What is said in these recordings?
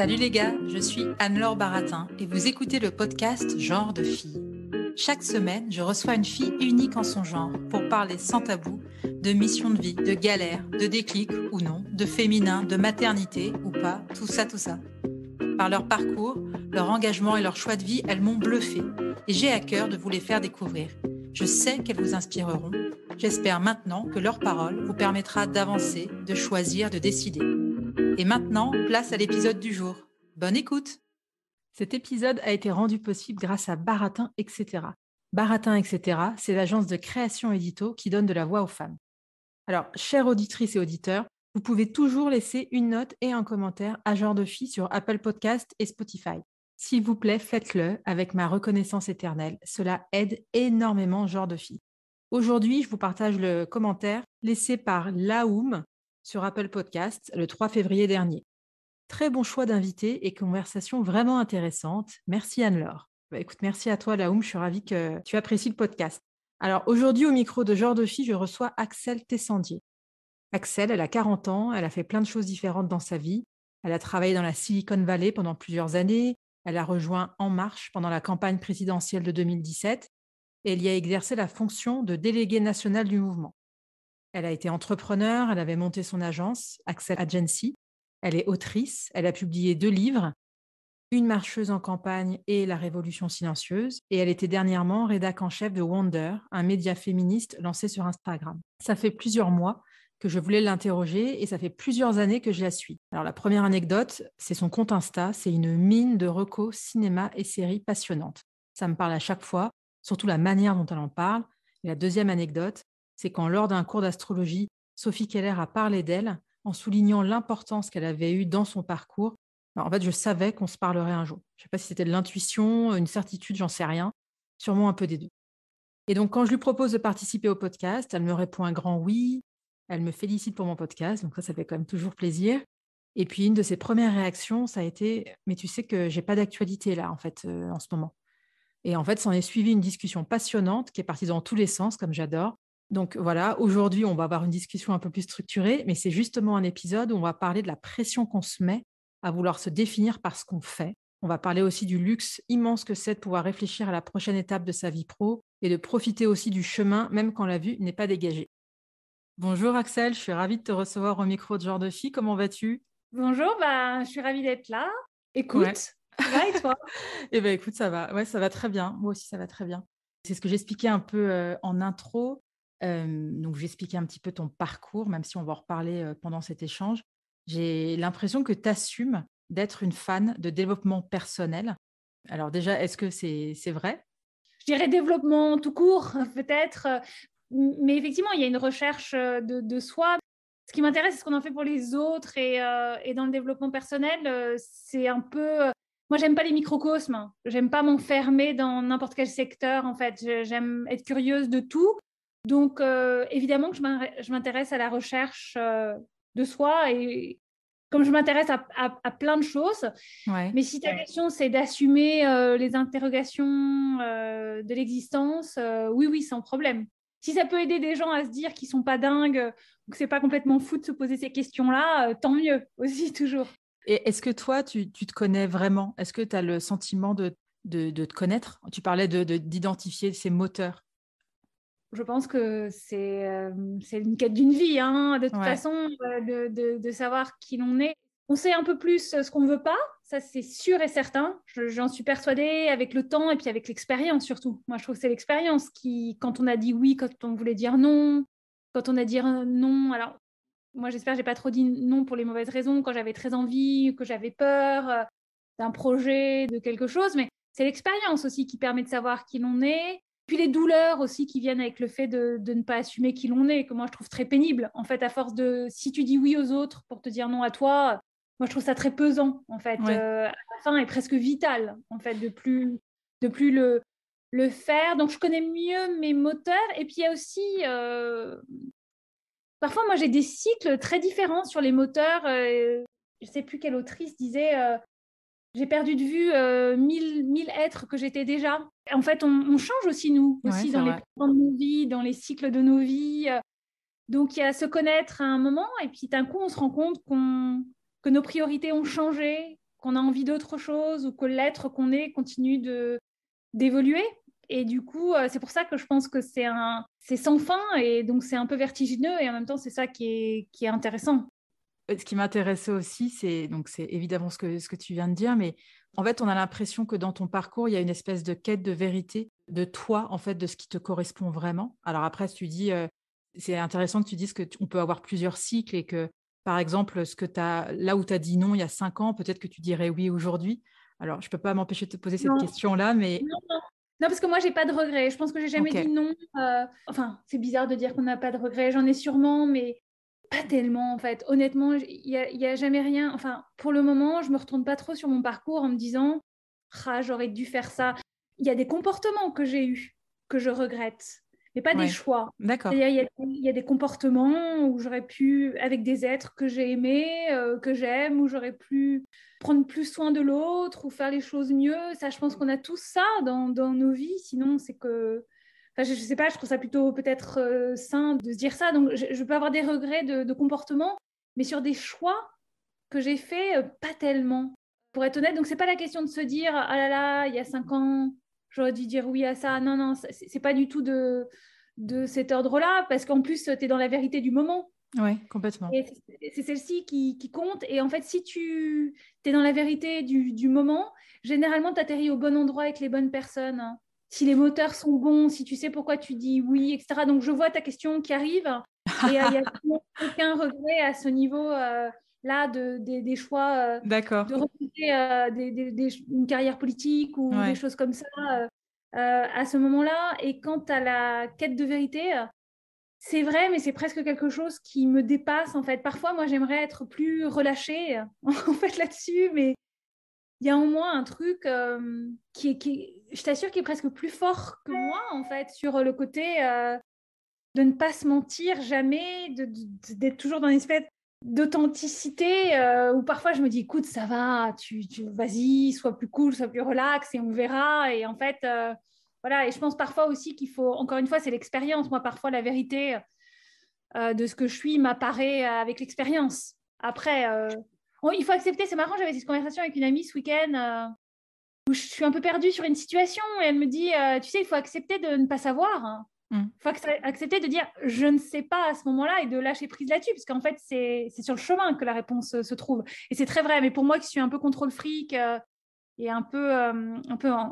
Salut les gars, je suis Anne-Laure Baratin et vous écoutez le podcast Genre de fille. Chaque semaine, je reçois une fille unique en son genre pour parler sans tabou de mission de vie, de galère, de déclic ou non, de féminin, de maternité ou pas, tout ça. Par leur parcours, leur engagement et leur choix de vie, elles m'ont bluffée et j'ai à cœur de vous les faire découvrir. Je sais qu'elles vous inspireront. J'espère maintenant que leur parole vous permettra d'avancer, de choisir, de décider. Et maintenant, place à l'épisode du jour. Bonne écoute! Cet épisode a été rendu possible grâce à Baratin, etc. Baratin, etc., c'est l'agence de création édito qui donne de la voix aux femmes. Alors, chères auditrices et auditeurs, vous pouvez toujours laisser une note et un commentaire à Genre de Fille sur Apple Podcast et Spotify. S'il vous plaît, faites-le avec ma reconnaissance éternelle. Cela aide énormément Genre de Fille. Aujourd'hui, je vous partage le commentaire laissé par Laoum sur Apple Podcast le 3 février dernier. Très bon choix d'invité et conversation vraiment intéressante. Merci Anne-Laure. Écoute, merci à toi Laoum, je suis ravie que tu apprécies le podcast. Alors aujourd'hui, au micro de Genre de Fille, je reçois Axelle Tessandier. Axelle, elle a 40 ans, elle a fait plein de choses différentes dans sa vie. Elle a travaillé dans la Silicon Valley pendant plusieurs années. Elle a rejoint En Marche pendant la campagne présidentielle de 2017 et elle y a exercé la fonction de déléguée nationale du mouvement. Elle a été entrepreneur, elle avait monté son agence, Axelle Agency. Elle est autrice, elle a publié 2 livres, Une marcheuse en campagne et La révolution silencieuse. Et elle était dernièrement rédac en chef de Wonder, un média féministe lancé sur Instagram. Ça fait plusieurs mois que je voulais l'interroger et ça fait plusieurs années que je la suis. Alors la première anecdote, c'est son compte Insta, c'est une mine de recos cinéma et séries passionnantes. Ça me parle à chaque fois, surtout la manière dont elle en parle. Et la deuxième anecdote, c'est quand lors d'un cours d'astrologie, Sophie Keller a parlé d'elle en soulignant l'importance qu'elle avait eue dans son parcours. Alors, en fait, je savais qu'on se parlerait un jour. Je ne sais pas si c'était de l'intuition, une certitude, j'en sais rien. Sûrement un peu des deux. Et donc, quand je lui propose de participer au podcast, elle me répond un grand oui. Elle me félicite pour mon podcast, donc ça fait quand même toujours plaisir. Et puis, une de ses premières réactions, ça a été « Mais tu sais que j'ai pas d'actualité là, en fait, en ce moment ». Et en fait, s'en est suivi une discussion passionnante qui est partie dans tous les sens, comme j'adore. Donc voilà, aujourd'hui, on va avoir une discussion un peu plus structurée, mais c'est justement un épisode où on va parler de la pression qu'on se met à vouloir se définir par ce qu'on fait. On va parler aussi du luxe immense que c'est de pouvoir réfléchir à la prochaine étape de sa vie pro et de profiter aussi du chemin, même quand la vue n'est pas dégagée. Bonjour Axelle, je suis ravie de te recevoir au micro de Genre de Fille. Comment vas-tu? Bonjour, je suis ravie d'être là. Écoute, Ouais. ça va et toi? Eh bien écoute, ça va. Ouais, ça va très bien. Moi aussi, ça va très bien. C'est ce que j'expliquais un peu en intro. Donc, j'expliquais un petit peu ton parcours, même si on va en reparler pendant cet échange. J'ai l'impression que tu assumes d'être une fan de développement personnel. Alors déjà, est-ce que c'est vrai? Je dirais développement tout court, peut-être. Mais effectivement, il y a une recherche de soi. Ce qui m'intéresse, c'est ce qu'on en fait pour les autres. Et dans le développement personnel, c'est un peu... Moi, j'aime pas les microcosmes. J'aime pas m'enfermer dans n'importe quel secteur, en fait. J'aime être curieuse de tout. Donc, évidemment que je m'intéresse à la recherche de soi et comme je m'intéresse à plein de choses. Ouais. Mais si ta question, c'est d'assumer les interrogations de l'existence, oui, sans problème. Si ça peut aider des gens à se dire qu'ils sont pas dingues ou que c'est pas complètement fou de se poser ces questions-là, tant mieux aussi, toujours. Et est-ce que toi, tu te connais vraiment? Est-ce que tu as le sentiment de te connaître? Tu parlais d'identifier ces moteurs. Je pense que c'est une quête d'une vie, hein, de toute Ouais. façon, de savoir qui l'on est. On sait un peu plus ce qu'on ne veut pas, ça c'est sûr et certain. J'en suis persuadée avec le temps et puis avec l'expérience surtout. Moi, je trouve que c'est l'expérience qui, quand on a dit oui, quand on voulait dire non, quand on a dit non. Alors, moi, j'espère que j'ai pas trop dit non pour les mauvaises raisons, quand j'avais très envie, que j'avais peur d'un projet, de quelque chose. Mais c'est l'expérience aussi qui permet de savoir qui l'on est. Puis les douleurs aussi qui viennent avec le fait de ne pas assumer qui l'on est, que moi je trouve très pénible. En fait, à force de, si tu dis oui aux autres pour te dire non à toi, moi je trouve ça très pesant, en fait. Ouais. À la fin, est presque vital, en fait, de plus le faire. Donc je connais mieux mes moteurs. Et puis il y a aussi, parfois moi j'ai des cycles très différents sur les moteurs. Je ne sais plus quelle autrice disait j'ai perdu de vue 1000 êtres que j'étais déjà. En fait, on change aussi, nous, Ouais, aussi c'est dans les vrai. plans de nos vies, dans les cycles de nos vies. Donc, il y a se connaître à un moment, et puis d'un coup, on se rend compte que nos priorités ont changé, qu'on a envie d'autre chose ou que l'être qu'on est continue d'évoluer. Et du coup, c'est pour ça que je pense que c'est sans fin et donc c'est un peu vertigineux et en même temps, c'est ça qui est intéressant. Ce qui m'intéressait aussi, c'est évidemment ce que tu viens de dire, mais en fait, on a l'impression que dans ton parcours, il y a une espèce de quête de vérité de toi, en fait, de ce qui te correspond vraiment. Alors après, tu dis, c'est intéressant que tu dises qu'on peut avoir plusieurs cycles et que, par exemple, là où tu as dit non il y a 5 ans, peut-être que tu dirais oui aujourd'hui. Alors, je ne peux pas m'empêcher de te poser cette Non, question-là, mais non, non. Non, parce que moi, j'ai pas de regrets. Je pense que j'ai jamais dit ok, non. Enfin, c'est bizarre de dire qu'on n'a pas de regrets. J'en ai sûrement, mais pas tellement, en fait. Honnêtement, il y a jamais rien. Enfin, pour le moment, je me retourne pas trop sur mon parcours en me disant, ah, j'aurais dû faire ça. Il y a des comportements que j'ai eus que je regrette, mais pas des ouais, choix. d'accord. C'est-à-dire, il y a des comportements où j'aurais pu, avec des êtres que j'ai aimés, que j'aime, où j'aurais pu prendre plus soin de l'autre ou faire les choses mieux. Ça, je pense qu'on a tous ça dans nos vies. Sinon, c'est que... Enfin, je sais pas, je trouve ça plutôt peut-être sain de se dire ça. Donc, je peux avoir des regrets de comportement, mais sur des choix que j'ai faits, pas tellement. Pour être honnête, donc c'est pas la question de se dire, ah là là, il y a 5 ans, j'aurais dû dire oui à ça. Non, non, c'est pas du tout de cet ordre-là, parce qu'en plus, tu es dans la vérité du moment. Ouais, complètement. Et c'est celle-ci qui compte. Et en fait, si tu es dans la vérité du moment, généralement, tu atterris au bon endroit avec les bonnes personnes. Si les moteurs sont bons, si tu sais pourquoi tu dis oui, etc. Donc, je vois ta question qui arrive. Et il n'y a aucun regret à ce niveau-là des choix D'accord. de recruter une carrière politique ou des Ouais. choses comme ça à ce moment-là. Et quant à la quête de vérité, c'est vrai, mais c'est presque quelque chose qui me dépasse en fait. Parfois, moi, j'aimerais être plus relâchée en fait là-dessus, mais il y a en moi un truc je t'assure, qui est presque plus fort que moi en fait sur le côté de ne pas se mentir jamais, d'être toujours dans une espèce d'authenticité où parfois je me dis, écoute, ça va, vas-y, sois plus cool, sois plus relax et on verra. Et en fait, voilà. Et je pense parfois aussi qu'il faut, encore une fois, c'est l'expérience. Moi, parfois, la vérité de ce que je suis m'apparaît avec l'expérience. Après, il faut accepter, c'est marrant, j'avais cette conversation avec une amie ce week-end où je suis un peu perdue sur une situation et elle me dit, tu sais, il faut accepter de ne pas savoir, hein. Mm. Il faut accepter de dire je ne sais pas à ce moment-là et de lâcher prise là-dessus, parce qu'en fait, c'est sur le chemin que la réponse se trouve. Et c'est très vrai, mais pour moi qui suis un peu contrôle fric et un peu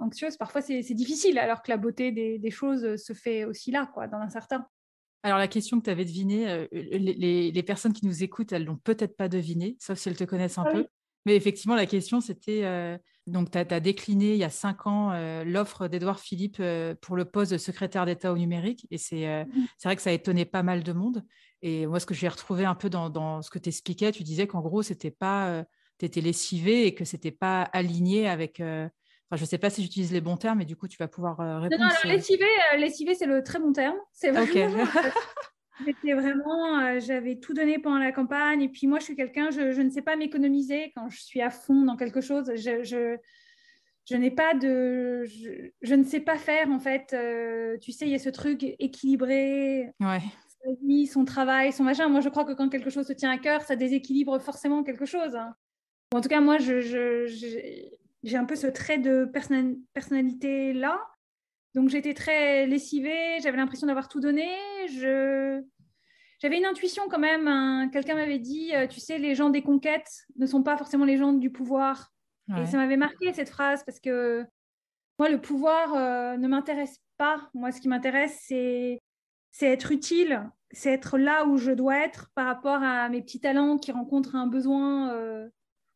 anxieuse, parfois c'est difficile, alors que la beauté des choses se fait aussi là, quoi, dans un certain. Alors, la question que tu avais devinée, les personnes qui nous écoutent, elles l'ont peut-être pas devinée, sauf si elles te connaissent un Ah peu. oui. Mais effectivement, la question, c'était, donc, tu as décliné il y a 5 ans l'offre d'Édouard Philippe pour le poste de secrétaire d'État au numérique. Et c'est vrai que ça a étonné pas mal de monde. Et moi, ce que j'ai retrouvé un peu dans ce que tu expliquais, tu disais qu'en gros, c'était pas, tu étais lessivé et que c'était pas aligné avec... Enfin, je ne sais pas si j'utilise les bons termes, mais du coup, tu vas pouvoir Non, non, répondre. alors lessivé, c'est le très bon terme. C'est Ok. vraiment, j'étais vraiment, j'avais tout donné pendant la campagne. Et puis moi, je suis quelqu'un, je ne sais pas m'économiser quand je suis à fond dans quelque chose. Je n'ai pas de, je ne sais pas faire en fait. Tu sais, il y a ce truc équilibré, Ouais. sa vie, son travail, son machin. Moi, je crois que quand quelque chose te tient à cœur, ça déséquilibre forcément quelque chose, hein. Ou en tout cas, moi, j'ai un peu ce trait de personnalité là. Donc j'étais très lessivée, j'avais l'impression d'avoir tout donné. J'avais une intuition quand même, hein. Quelqu'un m'avait dit, tu sais, les gens des conquêtes ne sont pas forcément les gens du pouvoir. Et ça Ouais. m'avait marqué cette phrase parce que moi, le pouvoir ne m'intéresse pas. Moi, ce qui m'intéresse, c'est être utile, c'est être là où je dois être par rapport à mes petits talents qui rencontrent un besoin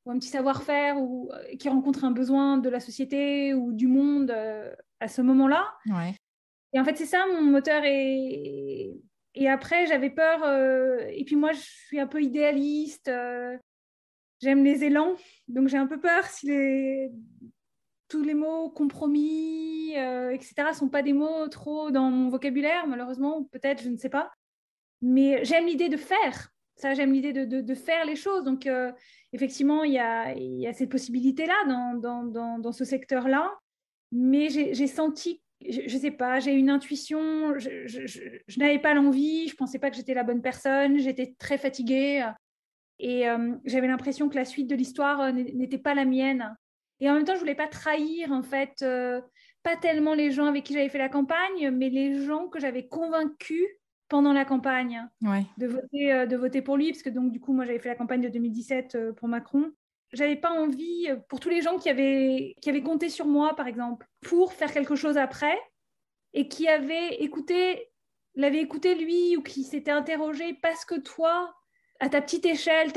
ou un petit savoir-faire ou qui rencontrent un besoin de la société ou du monde à ce moment-là. Ouais. Et en fait, c'est ça mon moteur. Et après, j'avais peur. Et puis moi, je suis un peu idéaliste. J'aime les élans. Donc j'ai un peu peur si tous les mots compromis, etc., ne sont pas des mots trop dans mon vocabulaire, malheureusement. Peut-être, je ne sais pas. Mais j'aime l'idée de faire. Ça, j'aime l'idée de faire les choses. Donc, effectivement, il y a cette possibilité-là dans ce secteur-là. Mais j'ai senti, je sais pas, j'ai une intuition, je n'avais pas l'envie, je pensais pas que j'étais la bonne personne, j'étais très fatiguée. Et j'avais l'impression que la suite de l'histoire n'était pas la mienne. Et en même temps, je voulais pas trahir, en fait, pas tellement les gens avec qui j'avais fait la campagne, mais les gens que j'avais convaincus pendant la campagne de voter pour lui, parce que donc, du coup, moi, j'avais fait la campagne de 2017 pour Macron. J'avais pas envie, pour tous les gens qui avaient compté sur moi, par exemple, pour faire quelque chose après, et qui l'avaient écouté lui, ou qui s'étaient interrogés parce que toi, à ta petite échelle,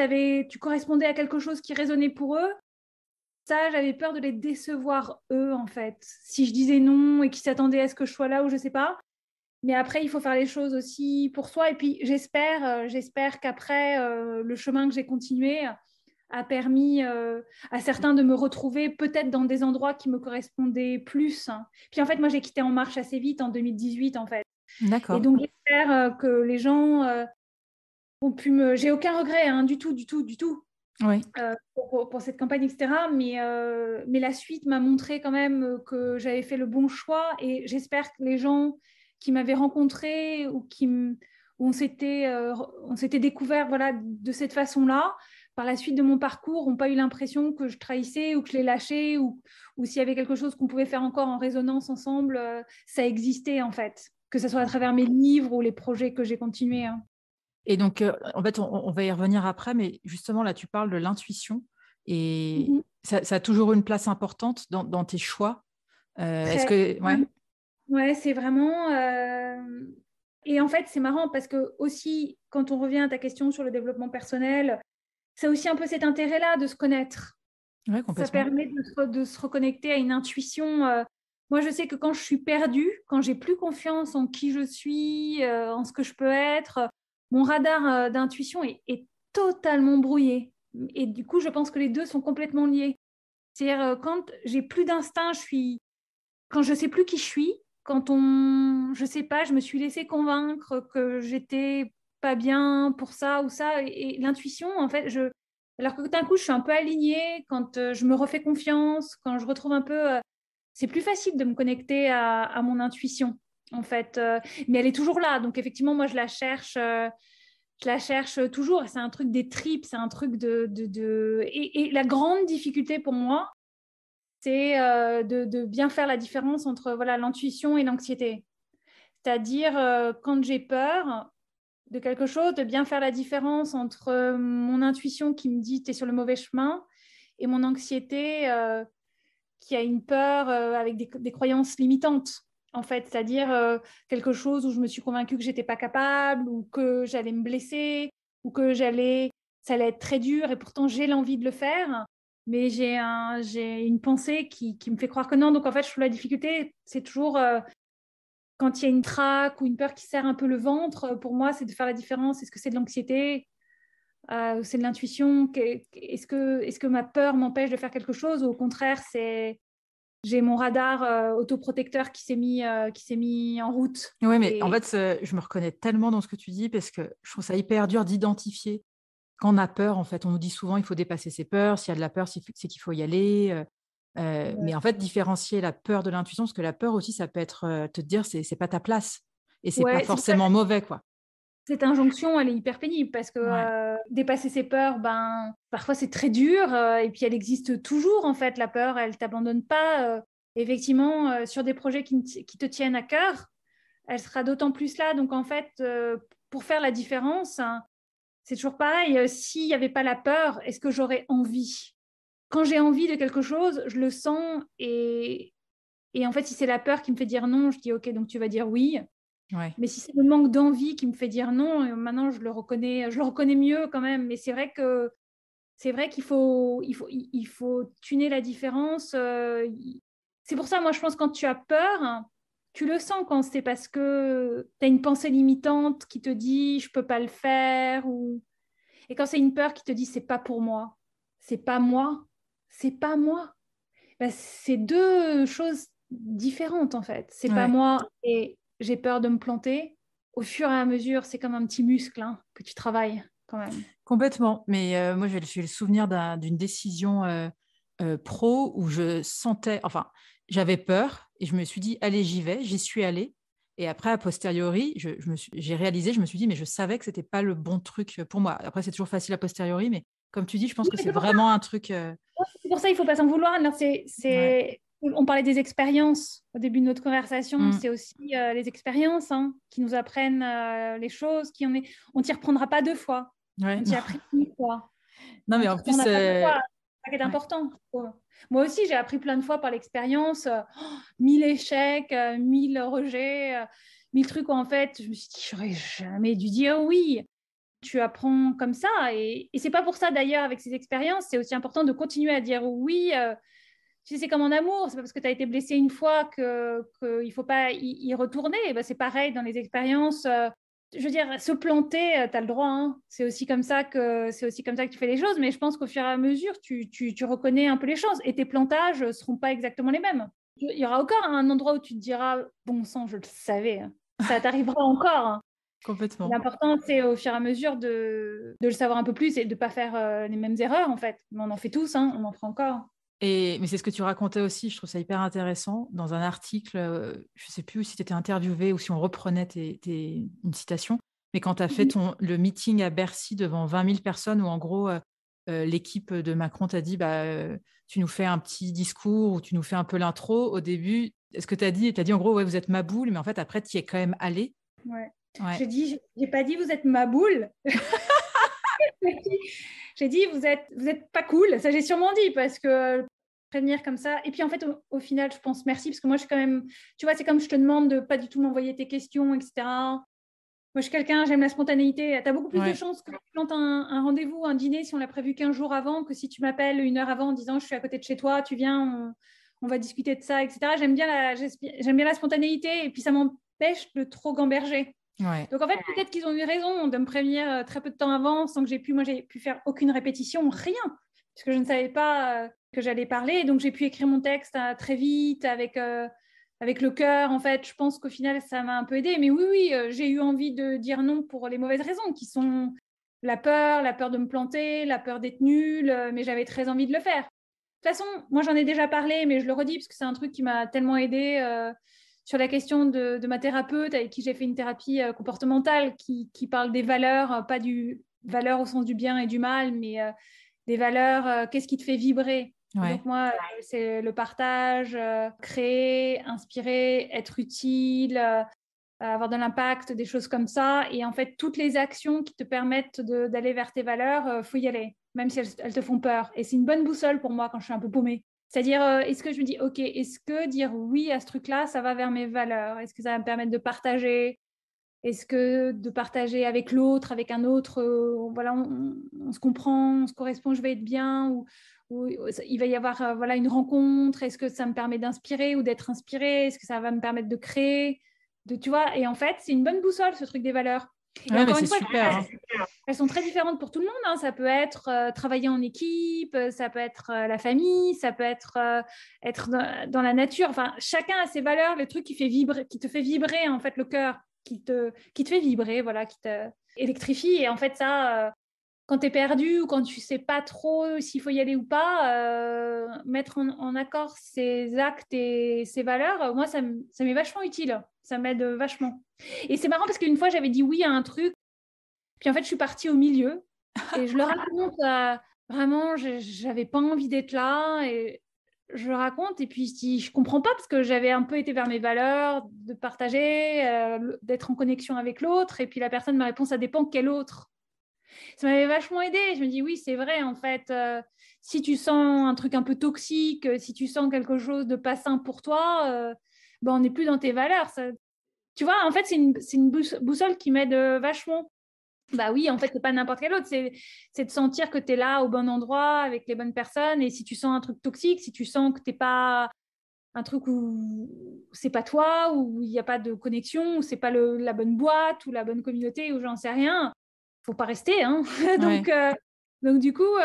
tu correspondais à quelque chose qui résonnait pour eux. Ça, j'avais peur de les décevoir eux, en fait. Si je disais non et qu'ils s'attendaient à ce que je sois là ou je sais pas. Mais après, il faut faire les choses aussi pour soi. Et puis, j'espère qu'après, le chemin que j'ai continué a permis à certains de me retrouver peut-être dans des endroits qui me correspondaient plus. Puis en fait, moi, j'ai quitté En Marche assez vite en 2018, en fait. D'accord. Et donc, j'espère que les gens ont pu me... J'ai aucun regret, hein, du tout. Oui. Pour cette campagne, etc. Mais la suite m'a montré quand même que j'avais fait le bon choix et j'espère que les gens qui m'avaient rencontré ou où on s'était découvert voilà, de cette façon-là, par la suite de mon parcours, n'ont pas eu l'impression que je trahissais ou que je les lâchais ou s'il y avait quelque chose qu'on pouvait faire encore en résonance ensemble, ça existait en fait, que ce soit à travers mes livres ou les projets que j'ai continués. Hein. Et donc, en fait, on va y revenir après, mais justement, là, tu parles de l'intuition et ça a toujours une place importante dans tes choix. Est-ce que... Ouais, c'est vraiment... Et en fait, c'est marrant parce que aussi, quand on revient à ta question sur le développement personnel, c'est aussi un peu cet intérêt-là de se connaître. Ouais, Ça complètement. permet de se reconnecter à une intuition. Moi, je sais que quand je suis perdue, quand j'ai plus confiance en qui je suis, en ce que je peux être, mon radar d'intuition est totalement brouillé. Et du coup, je pense que les deux sont complètement liés. C'est-à-dire, quand j'ai plus d'instinct, quand je sais plus qui je suis, je sais pas, je me suis laissée convaincre que j'étais pas bien pour ça ou ça, et l'intuition, en fait, alors que d'un coup, je suis un peu alignée, quand je me refais confiance, quand je retrouve un peu, c'est plus facile de me connecter à mon intuition, en fait, mais elle est toujours là, donc effectivement, moi, je la cherche toujours, c'est un truc des tripes, c'est un truc et la grande difficulté pour moi, c'est de bien faire la différence entre voilà, l'intuition et l'anxiété. C'est-à-dire, quand j'ai peur de quelque chose, de bien faire la différence entre mon intuition qui me dit tu es sur le mauvais chemin et mon anxiété qui a une peur avec des croyances limitantes, en fait. C'est-à-dire quelque chose où je me suis convaincue que je n'étais pas capable ou que j'allais me blesser ou que ça allait être très dur et pourtant j'ai l'envie de le faire. Mais j'ai une pensée qui me fait croire que non. Donc, en fait, je trouve la difficulté, c'est toujours quand il y a une traque ou une peur qui serre un peu le ventre, pour moi, c'est de faire la différence. Est-ce que c'est de l'anxiété c'est de l'intuition? Est-ce que ma peur m'empêche de faire quelque chose ou au contraire, j'ai mon radar autoprotecteur qui s'est mis en route? Oui, mais en fait, je me reconnais tellement dans ce que tu dis parce que je trouve ça hyper dur d'identifier. Quand on a peur, en fait, on nous dit souvent il faut dépasser ses peurs. S'il y a de la peur, c'est qu'il faut y aller. Mais en fait, différencier la peur de l'intuition, parce que la peur aussi, ça peut être te dire c'est pas ta place et c'est pas Ouais, c'est pour ça forcément mauvais, quoi. cette injonction, elle est hyper pénible parce que Ouais. dépasser ses peurs, ben, parfois c'est très dur et puis elle existe toujours en fait, la peur, elle t'abandonne pas. Effectivement, sur des projets qui te tiennent à cœur, elle sera d'autant plus là. Donc en fait, pour faire la différence, hein, c'est toujours pareil. S'il n'y avait pas la peur, est-ce que j'aurais envie? Quand j'ai envie de quelque chose, je le sens et en fait, si c'est la peur qui me fait dire non, je dis ok, donc tu vas dire oui. Ouais. Mais si c'est le manque d'envie qui me fait dire non, maintenant je le reconnais mieux quand même. Mais c'est vrai il faut tuner la différence. C'est pour ça, moi, je pense que quand tu as peur, tu le sens quand c'est parce que tu as une pensée limitante qui te dit je peux pas le faire et quand c'est une peur qui te dit c'est pas pour moi, c'est pas moi, c'est pas moi. Ben, c'est deux choses différentes en fait. C'est pas Ouais. moi et j'ai peur de me planter. Au fur et à mesure, c'est comme un petit muscle hein, que tu travailles quand même. Complètement. Mais moi, j'ai le souvenir d'une décision pro où je sentais, enfin, j'avais peur et je me suis dit, allez, j'y vais. J'y suis allée. Et après, a posteriori, j'ai réalisé, je me suis dit, mais je savais que ce n'était pas le bon truc pour moi. Après, c'est toujours facile a posteriori, mais comme tu dis, je pense Oui, que mais c'est vraiment un truc… c'est pour ça, il ne faut pas s'en vouloir. Non, Ouais. On parlait des expériences au début de notre conversation. Mm. C'est aussi les expériences qui nous apprennent les choses. On ne t'y reprendra pas 2 fois. Ouais, On non. t'y a appris une fois. Non, On mais t'y en plus, reprendra pas 2 fois. C'est ça qui est ouais. important. Moi aussi, j'ai appris plein de fois par l'expérience. 1000 échecs, 1000 rejets, 1000 trucs où en fait, je me suis dit, j'aurais jamais dû dire oui. Tu apprends comme ça. Et c'est pas pour ça d'ailleurs, avec ces expériences, c'est aussi important de continuer à dire oui. Tu sais, c'est comme en amour, c'est pas parce que tu as été blessé une fois qu'il faut pas y retourner. Et ben, c'est pareil dans les expériences. Je veux dire, se planter, tu as le droit. Hein. C'est aussi comme ça que tu fais les choses. Mais je pense qu'au fur et à mesure, tu reconnais un peu les choses. Et tes plantages ne seront pas exactement les mêmes. Il y aura encore un endroit où tu te diras, bon sang, je le savais. Hein. Ça t'arrivera encore. Hein. Complètement. L'important, c'est au fur et à mesure de le savoir un peu plus et de ne pas faire les mêmes erreurs, en fait. Mais on en fait tous, hein, on en fera encore. Mais c'est ce que tu racontais aussi, je trouve ça hyper intéressant. Dans un article, je ne sais plus si tu étais interviewé ou si on reprenait une citation, mais quand tu as fait le meeting à Bercy devant 20 000 personnes, où en gros, l'équipe de Macron t'a dit tu nous fais un petit discours ou tu nous fais un peu l'intro. Au début, ce que tu as dit, en gros, ouais, vous êtes ma boule, mais en fait, après, tu y es quand même allé. Ouais. Ouais. J'ai pas dit vous êtes ma boule. J'ai dit vous êtes pas cool. Ça, j'ai sûrement dit parce que prévenir comme ça. Et puis en fait, au final, je pense merci parce que moi, je suis quand même, tu vois, c'est comme je te demande de pas du tout m'envoyer tes questions, etc. Moi, je suis quelqu'un, j'aime la spontanéité. Tu as beaucoup plus de chances que tu plantes un rendez-vous, un dîner, si on l'a prévu 15 jours avant, que si tu m'appelles 1 heure avant en disant je suis à côté de chez toi, tu viens, on va discuter de ça, etc. J'aime bien la spontanéité et puis ça m'empêche de trop gamberger. Ouais. Donc en fait, peut-être qu'ils ont eu raison de me prévenir très peu de temps avant, sans que j'ai pu faire aucune répétition, rien, puisque je ne savais pas que j'allais parler. Donc j'ai pu écrire mon texte très vite, avec le cœur. En fait, je pense qu'au final, ça m'a un peu aidée. Mais oui, j'ai eu envie de dire non pour les mauvaises raisons, qui sont la peur de me planter, la peur d'être nulle, mais j'avais très envie de le faire. De toute façon, moi, j'en ai déjà parlé, mais je le redis, parce que c'est un truc qui m'a tellement aidée sur la question de ma thérapeute, avec qui j'ai fait une thérapie comportementale, qui parle des valeurs, pas du valeur au sens du bien et du mal, mais des valeurs, qu'est-ce qui te fait vibrer. Ouais. Donc moi, c'est le partage, créer, inspirer, être utile, avoir de l'impact, des choses comme ça. Et en fait, toutes les actions qui te permettent d'aller vers tes valeurs, faut y aller, même si elles te font peur. Et c'est une bonne boussole pour moi quand je suis un peu paumée. C'est-à-dire, est-ce que je me dis, OK, est-ce que dire oui à ce truc-là, ça va vers mes valeurs? Est-ce que ça va me permettre de partager? Est-ce que de partager avec l'autre, avec un autre, voilà, on se comprend, on se correspond, je vais être bien, ou il va y avoir voilà, une rencontre? Est-ce que ça me permet d'inspirer ou d'être inspirée? Est-ce que ça va me permettre de créer? Tu vois, et en fait, c'est une bonne boussole, ce truc des valeurs. Et encore une fois, super, elles sont très différentes pour tout le monde. Hein. Ça peut être travailler en équipe, ça peut être la famille, ça peut être être dans la nature. Enfin, chacun a ses valeurs, le truc qui te fait vibrer en fait le cœur, qui te fait vibrer, voilà, qui te électrifie. Et en fait, ça, quand tu es perdu ou quand tu sais pas trop s'il faut y aller ou pas, mettre en accord ses actes et ses valeurs, moi, ça m'est vachement utile. Ça m'aide vachement. Et c'est marrant parce qu'une fois, j'avais dit oui à un truc, puis en fait, je suis partie au milieu et je le raconte. Vraiment, j'avais pas envie d'être là et je le raconte et puis je dis, je comprends pas parce que j'avais un peu été vers mes valeurs, de partager, d'être en connexion avec l'autre. Et puis la personne me répond, ça dépend quel autre. Ça m'avait vachement aidée. Je me dis, oui, c'est vrai, en fait, si tu sens un truc un peu toxique, si tu sens quelque chose de pas sain pour toi, ben, on n'est plus dans tes valeurs. Ça... Tu vois, en fait, c'est une boussole qui m'aide vachement. Bah oui, en fait, c'est pas n'importe quel autre. C'est de sentir que tu es là au bon endroit, avec les bonnes personnes. Et si tu sens un truc toxique, si tu sens que tu n'es pas un truc où c'est pas toi, où il n'y a pas de connexion, où c'est pas la bonne boîte ou la bonne communauté, ou j'en sais rien, faut pas rester. Hein. Donc du coup,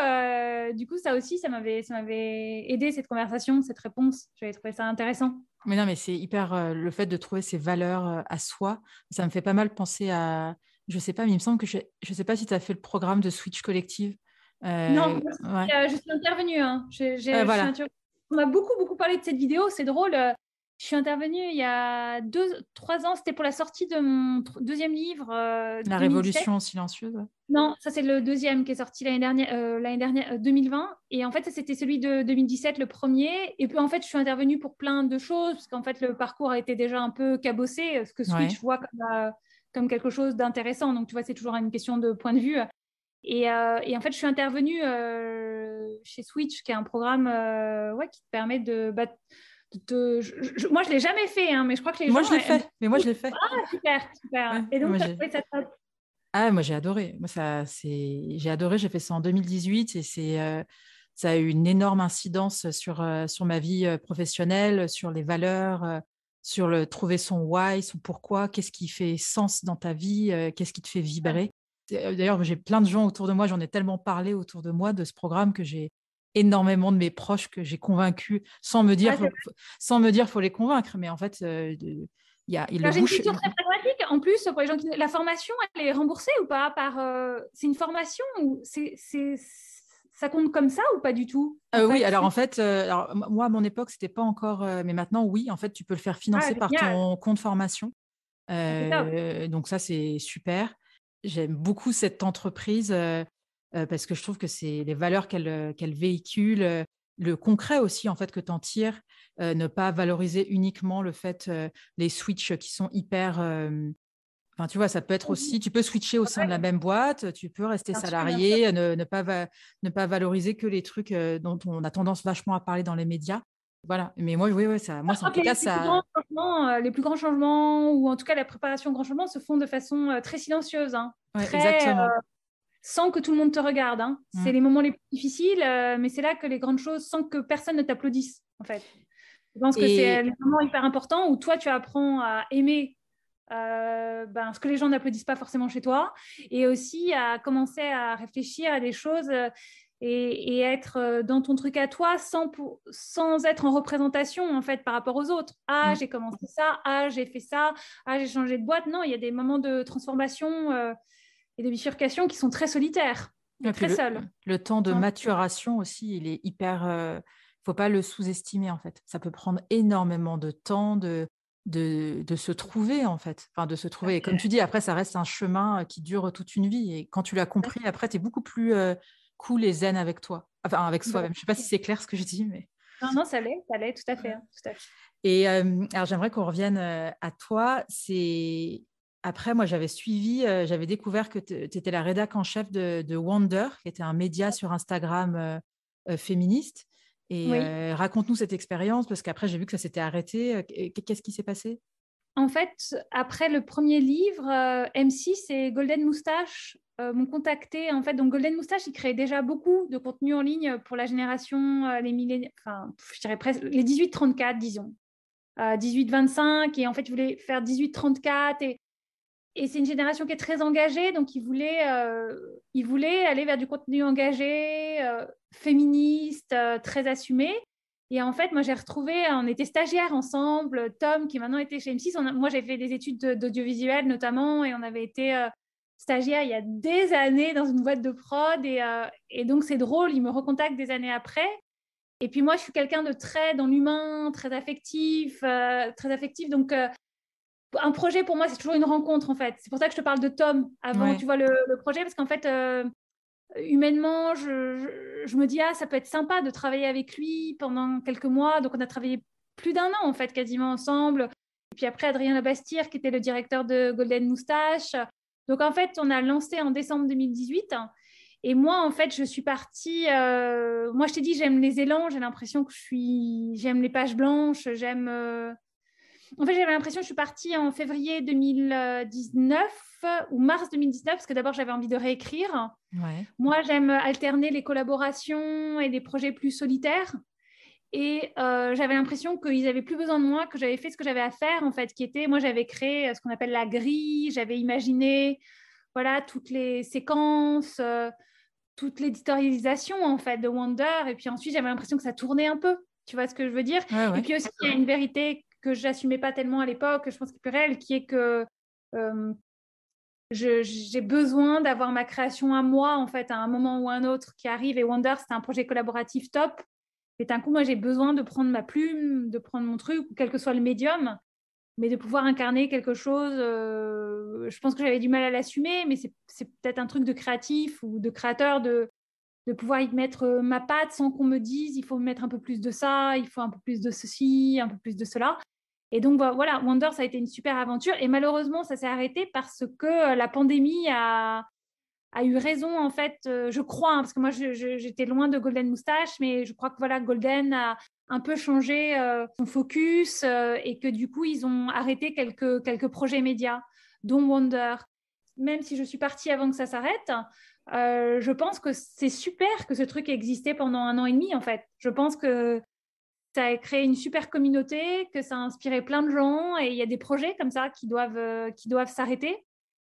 ça aussi, ça m'avait aidé cette conversation, cette réponse. J'avais trouvé ça intéressant. Mais non, mais c'est hyper le fait de trouver ses valeurs à soi. Ça me fait pas mal penser à, je sais pas, mais il me semble que je sais pas si tu as fait le programme de Switch Collective. Non, Ouais. je suis intervenue. Hein. Voilà. On m'a beaucoup parlé de cette vidéo. C'est drôle. Je suis intervenue il y a 3 ans, c'était pour la sortie de mon deuxième livre, La 2017. Révolution silencieuse. Ouais. Non, ça c'est le deuxième qui est sorti l'année dernière 2020. Et en fait, ça c'était celui de 2017, le premier. Et puis en fait, je suis intervenue pour plein de choses, parce qu'en fait, le parcours a été déjà un peu cabossé, ce que Switch voit comme quelque chose d'intéressant. Donc tu vois, c'est toujours une question de point de vue. Et en fait, je suis intervenue chez Switch, qui est un programme qui te permet de... moi, je ne l'ai jamais fait, hein, mais je crois que les Moi, gens... je l'ai fait. Mais moi, je l'ai fait. Ah, super, super. Ouais. Et donc, Moi, tu as trouvé ça top. moi, j'ai adoré. J'ai adoré. J'ai fait ça en 2018 et ça a eu une énorme incidence sur ma vie professionnelle, sur les valeurs, sur trouver son why, son pourquoi, qu'est-ce qui fait sens dans ta vie, qu'est-ce qui te fait vibrer. D'ailleurs, j'ai plein de gens autour de moi, j'en ai tellement parlé autour de moi de ce programme que j'ai énormément de mes proches que j'ai convaincus sans me dire, faut les convaincre, mais en fait, il le J'ai une bouche. question très pragmatique. En plus, pour les gens la formation, elle est remboursée ou pas c'est une formation ou ça compte comme ça ou pas du tout Oui, alors en fait, moi à mon époque, c'était pas encore, mais maintenant, oui, en fait, tu peux le faire financer par ton compte formation. Donc ça, c'est super. J'aime beaucoup cette entreprise parce que je trouve que c'est les valeurs qu'elle véhicule, le concret aussi en fait que tu en tires, ne pas valoriser uniquement le fait les switches qui sont hyper. Enfin, tu vois, ça peut être aussi, tu peux switcher au sein de la même boîte, tu peux rester salarié, ne pas valoriser que les trucs dont on a tendance vachement à parler dans les médias. Voilà. Mais moi, oui, moi, en tout cas, ça. Les plus grands changements, ou en tout cas la préparation aux grands changements, se font de façon très silencieuse, hein, Exactement. sans que tout le monde te regarde. Hein. C'est les moments les plus difficiles, mais c'est là que les grandes choses, sans que personne ne t'applaudisse, en fait. Je pense que c'est le moment hyper important où toi, tu apprends à aimer ce que les gens n'applaudissent pas forcément chez toi, et aussi à commencer à réfléchir à des choses et être dans ton truc à toi sans être en représentation en fait par rapport aux autres. J'ai commencé ça, j'ai fait ça, j'ai changé de boîte. Non, il y a des moments de transformation et de bifurcation qui sont très solitaires et très seuls. Le temps de maturation aussi, il est hyper... faut pas le sous-estimer en fait. Ça peut prendre énormément de temps de se trouver en fait. Enfin, de se trouver. Et comme tu dis, après, ça reste un chemin qui dure toute une vie. Et quand tu l'as compris, après, tu es beaucoup plus cool et zen avec toi. Enfin, avec soi-même. Je sais pas si c'est clair ce que je dis, mais... Non, ça l'est, tout à fait. Tout à fait. Et alors, j'aimerais qu'on revienne à toi. Après, moi, j'avais découvert que tu étais la rédac en chef de Wonder, qui était un média sur Instagram féministe. Et raconte-nous cette expérience, parce qu'après, j'ai vu que ça s'était arrêté. Qu'est-ce qui s'est passé? En fait, après le premier livre, M6 et Golden Moustache m'ont contacté. En fait, donc Golden Moustache, ils créaient déjà beaucoup de contenu en ligne pour la génération, je dirais presque les 18-34, disons. 18-25, et en fait, ils voulaient faire 18-34, et c'est une génération qui est très engagée, donc ils voulaient aller vers du contenu engagé, féministe, très assumé. Et en fait, moi, j'ai retrouvé, on était stagiaires ensemble, Tom, qui maintenant était chez M6. Moi, j'ai fait des études d'audiovisuel notamment, et on avait été stagiaires il y a des années dans une boîte de prod. Et donc, c'est drôle, il me recontacte des années après. Et puis moi, je suis quelqu'un de très dans l'humain, très affectif. Donc, un projet, pour moi, c'est toujours une rencontre, en fait. C'est pour ça que je te parle de Tom avant, tu vois, le projet, parce qu'en fait, humainement, je me dis, ça peut être sympa de travailler avec lui pendant quelques mois. Donc, on a travaillé plus d'1 an, en fait, quasiment ensemble. Et puis après, Adrien Labastir, qui était le directeur de Golden Moustache. Donc, en fait, on a lancé en décembre 2018. Et moi, en fait, je suis partie... moi, je t'ai dit, j'aime les élans. J'ai l'impression que j'aime les pages blanches. En fait, j'avais l'impression que je suis partie en février 2019 ou mars 2019, parce que d'abord, j'avais envie de réécrire. Moi, j'aime alterner les collaborations et des projets plus solitaires. Et j'avais l'impression qu'ils n'avaient plus besoin de moi, que j'avais fait ce que j'avais à faire, en fait, qui était, moi, j'avais créé ce qu'on appelle la grille, j'avais imaginé, voilà, toutes les séquences, toute l'éditorialisation, en fait, de Wonder. Et puis ensuite, j'avais l'impression que ça tournait un peu. Tu vois ce que je veux dire? Et puis aussi, il y a une vérité que je n'assumais pas tellement à l'époque, je pense qu'il est plus réel, qui est que j'ai besoin d'avoir ma création à moi, en fait, à un moment ou à un autre qui arrive. Et Wonder, c'était un projet collaboratif top. Et d'un coup, moi, j'ai besoin de prendre ma plume, de prendre mon truc, quel que soit le médium, mais de pouvoir incarner quelque chose. Je pense que j'avais du mal à l'assumer, mais c'est peut-être un truc de créatif ou de créateur de pouvoir y mettre ma patte sans qu'on me dise il faut mettre un peu plus de ça, il faut un peu plus de ceci, un peu plus de cela. Et donc voilà, Wonder, ça a été une super aventure. Et malheureusement, ça s'est arrêté parce que la pandémie a eu raison, en fait, je crois, parce que moi, j'étais loin de Golden Moustache, mais je crois que voilà, Golden a un peu changé son focus et que du coup, ils ont arrêté quelques projets médias, dont Wonder. Même si je suis partie avant que ça s'arrête, je pense que c'est super que ce truc ait existé pendant 1 an et demi, en fait. Je pense que ça a créé une super communauté, que ça a inspiré plein de gens et il y a des projets comme ça qui doivent s'arrêter.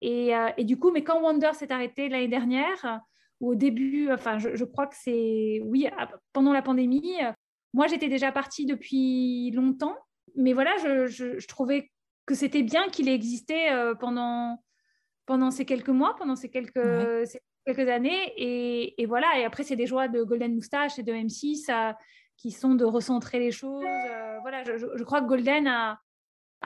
Et du coup, mais quand Wonder s'est arrêté l'année dernière, ou au début, enfin, je crois que c'est, oui, pendant la pandémie, moi, j'étais déjà partie depuis longtemps, mais voilà, je trouvais que c'était bien qu'il ait existé pendant ces quelques mois, pendant Ouais. ces quelques années. Et voilà, et après, c'est des joies de Golden Moustache et de M6 qui sont de recentrer les choses. Voilà, je crois que Golden a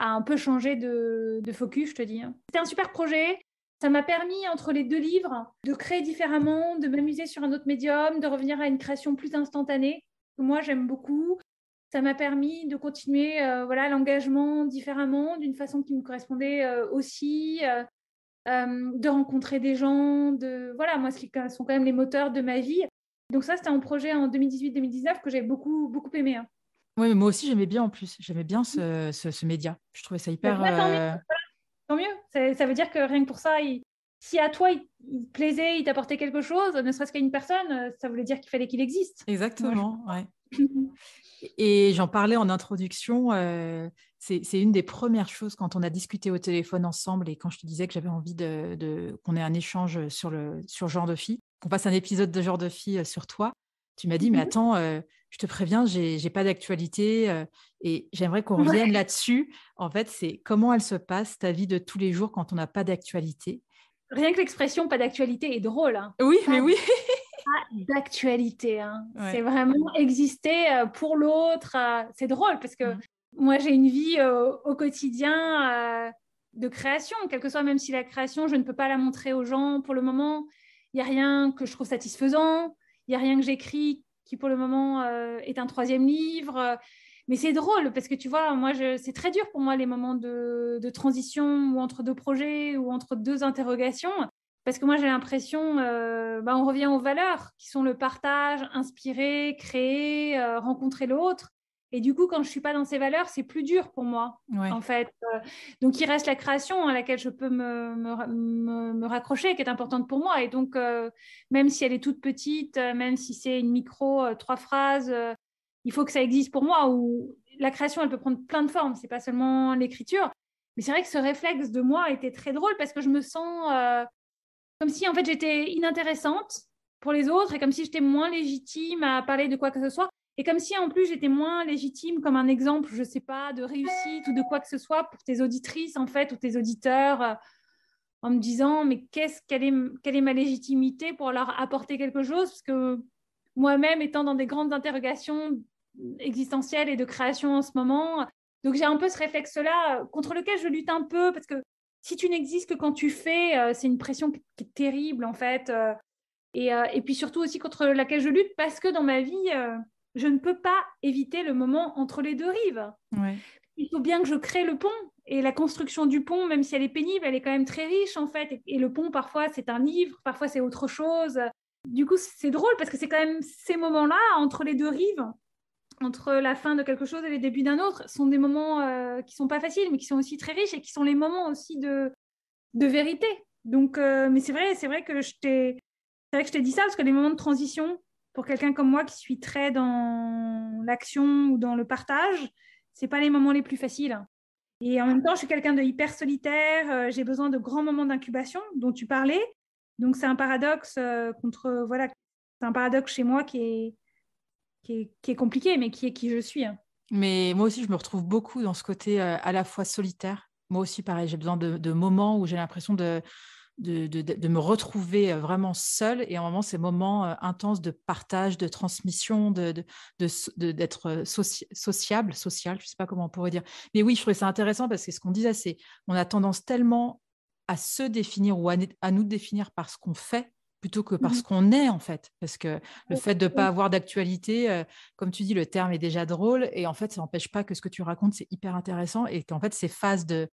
un peu changé de focus, je te dis. C'était un super projet. Ça m'a permis, entre les 2 livres, de créer différemment, de m'amuser sur un autre médium, de revenir à une création plus instantanée, que moi, j'aime beaucoup. Ça m'a permis de continuer voilà, l'engagement différemment, d'une façon qui me correspondait aussi, de rencontrer des gens, voilà, moi, ce qui sont quand même les moteurs de ma vie. Donc ça, c'était un projet en 2018-2019 que j'ai beaucoup, beaucoup aimé. Hein. Oui, mais moi aussi, j'aimais bien en plus. J'aimais bien ce média. Je trouvais ça hyper. Bah, tant mieux. Ça veut dire que rien que pour ça, si à toi, il te plaisait, il t'apportait quelque chose, ne serait-ce qu'à une personne, ça voulait dire qu'il fallait qu'il existe. Moi, Exactement, ouais. Et j'en parlais en introduction. C'est une des premières choses quand on a discuté au téléphone ensemble et quand je te disais que j'avais envie qu'on ait un échange sur Genre de Fille, qu'on fasse un épisode de Genre de Fille sur toi. Tu m'as dit, mais attends, je te préviens, j'ai pas d'actualité et j'aimerais qu'on revienne là-dessus. En fait, c'est comment elle se passe, ta vie de tous les jours quand on n'a pas d'actualité. Rien que l'expression pas d'actualité est drôle. Hein. Oui, mais Pas oui. d'actualité. Hein. Ouais. C'est vraiment exister pour l'autre. C'est drôle parce que Mm. moi, j'ai une vie au quotidien de création, quelle que soit, même si la création, je ne peux pas la montrer aux gens pour le moment. Il n'y a rien que je trouve satisfaisant. Il n'y a rien que j'écris qui, pour le moment, est un 3e livre. Mais c'est drôle parce que tu vois, moi, c'est très dur pour moi les moments de transition ou entre 2 projets ou entre 2 interrogations. Parce que moi, j'ai l'impression, on revient aux valeurs qui sont le partage, inspirer, créer, rencontrer l'autre. Et du coup, quand je ne suis pas dans ces valeurs, c'est plus dur pour moi, Ouais. en fait. Donc, il reste la création à laquelle je peux me raccrocher, qui est importante pour moi. Et donc, même si elle est toute petite, même si c'est une micro, 3 phrases, il faut que ça existe pour moi. Ou la création, elle peut prendre plein de formes. C'est pas seulement l'écriture. Mais c'est vrai que ce réflexe de moi était très drôle parce que je me sens comme si en fait j'étais inintéressante pour les autres et comme si j'étais moins légitime à parler de quoi que ce soit et comme si en plus j'étais moins légitime comme un exemple, je sais pas, de réussite ou de quoi que ce soit pour tes auditrices en fait ou tes auditeurs en me disant mais quelle est ma légitimité pour leur apporter quelque chose parce que moi-même étant dans des grandes interrogations existentielles et de création en ce moment, donc j'ai un peu ce réflexe-là contre lequel je lutte un peu parce que si tu n'existes que quand tu fais, c'est une pression qui est terrible en fait. Et puis surtout aussi contre laquelle je lutte parce que dans ma vie, je ne peux pas éviter le moment entre les 2 rives. Ouais. Il faut bien que je crée le pont. Et la construction du pont, même si elle est pénible, elle est quand même très riche en fait. Et le pont, parfois, c'est un livre, parfois, c'est autre chose. Du coup, c'est drôle parce que c'est quand même ces moments-là, entre les 2 rives, entre la fin de quelque chose et le début d'un autre, sont des moments qui sont pas faciles, mais qui sont aussi très riches et qui sont les moments aussi de vérité. Donc, mais c'est vrai que je t'ai dit ça parce que les moments de transition, pour quelqu'un comme moi qui suis très dans l'action ou dans le partage, c'est pas les moments les plus faciles. Et en même temps, je suis quelqu'un de hyper solitaire. J'ai besoin de grands moments d'incubation dont tu parlais. Donc, c'est un paradoxe voilà, c'est un paradoxe chez moi qui est compliqué, mais qui est qui je suis. Hein. Mais moi aussi, je me retrouve beaucoup dans ce côté à la fois solitaire. Moi aussi, pareil, j'ai besoin de moments où j'ai l'impression de me retrouver vraiment seule. Et à un moment, ces moments intenses de partage, de transmission, d'être sociable, social, je ne sais pas comment on pourrait dire. Mais oui, je trouvais ça intéressant parce que ce qu'on disait, c'est on a tendance tellement à se définir ou à nous définir par ce qu'on fait plutôt que par ce qu'on est, en fait. Parce que le fait de ne pas avoir d'actualité, comme tu dis, le terme est déjà drôle. Et en fait, ça n'empêche pas que ce que tu racontes, c'est hyper intéressant. Et qu'en fait, ces phases de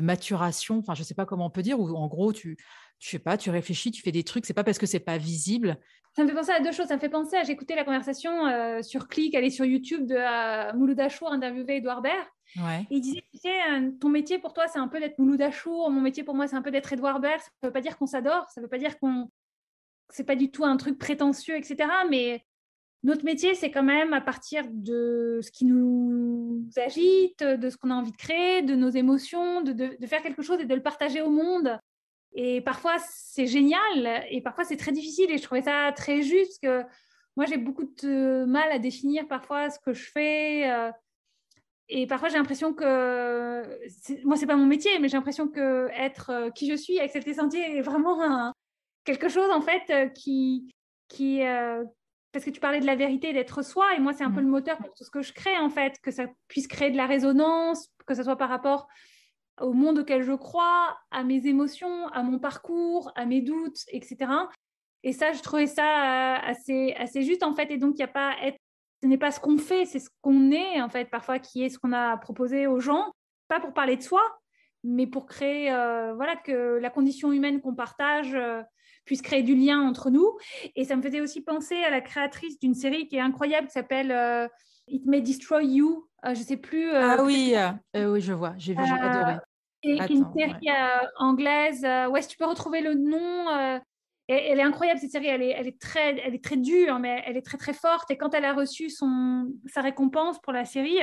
maturation, enfin, je ne sais pas comment on peut dire, où en gros, je sais pas, tu réfléchis, tu fais des trucs, c'est pas parce que c'est pas visible. Ça me fait penser à deux choses. Ça me fait penser j'ai écouté la conversation sur Click, elle est sur YouTube, de Mouloud Achour interviewé Edouard Baird. Ouais. Et il disait, tu sais, ton métier pour toi, c'est un peu d'être Mouloud Achour, mon métier pour moi, c'est un peu d'être Edouard Baird. Ça ne veut pas dire qu'on s'adore, ça ne veut pas dire c'est pas du tout un truc prétentieux, etc. Mais notre métier, c'est quand même à partir de ce qui nous agite, de ce qu'on a envie de créer, de nos émotions, de faire quelque chose et de le partager au monde. Et parfois, c'est génial et parfois, c'est très difficile. Et je trouvais ça très juste parce que moi, j'ai beaucoup de mal à définir parfois ce que je fais. Et parfois, j'ai l'impression que... Moi, c'est pas mon métier, mais j'ai l'impression que être qui je suis, accepter Sentier est vraiment quelque chose, en fait, qui parce que tu parlais de la vérité, d'être soi, et moi, c'est un peu le moteur pour tout ce que je crée, en fait, que ça puisse créer de la résonance, que ce soit par rapport au monde auquel je crois, à mes émotions, à mon parcours, à mes doutes, etc. Et ça, je trouvais ça assez juste, en fait. Et donc, il n'y a pas ce n'est pas ce qu'on fait, c'est ce qu'on est, en fait, parfois, qui est ce qu'on a proposé aux gens, pas pour parler de soi, mais pour créer, voilà, que la condition humaine qu'on partage puisse créer du lien entre nous. Et ça me faisait aussi penser à la créatrice d'une série qui est incroyable, qui s'appelle It May Destroy You. Je ne sais plus. Ah oui, oui, je vois, j'ai vu, j'ai adoré. Qui est une Attends, série anglaise. Ouais, si tu peux retrouver le nom. Elle est incroyable, cette série. Elle est très dure, mais elle est très, très forte. Et quand elle a reçu sa récompense pour la série,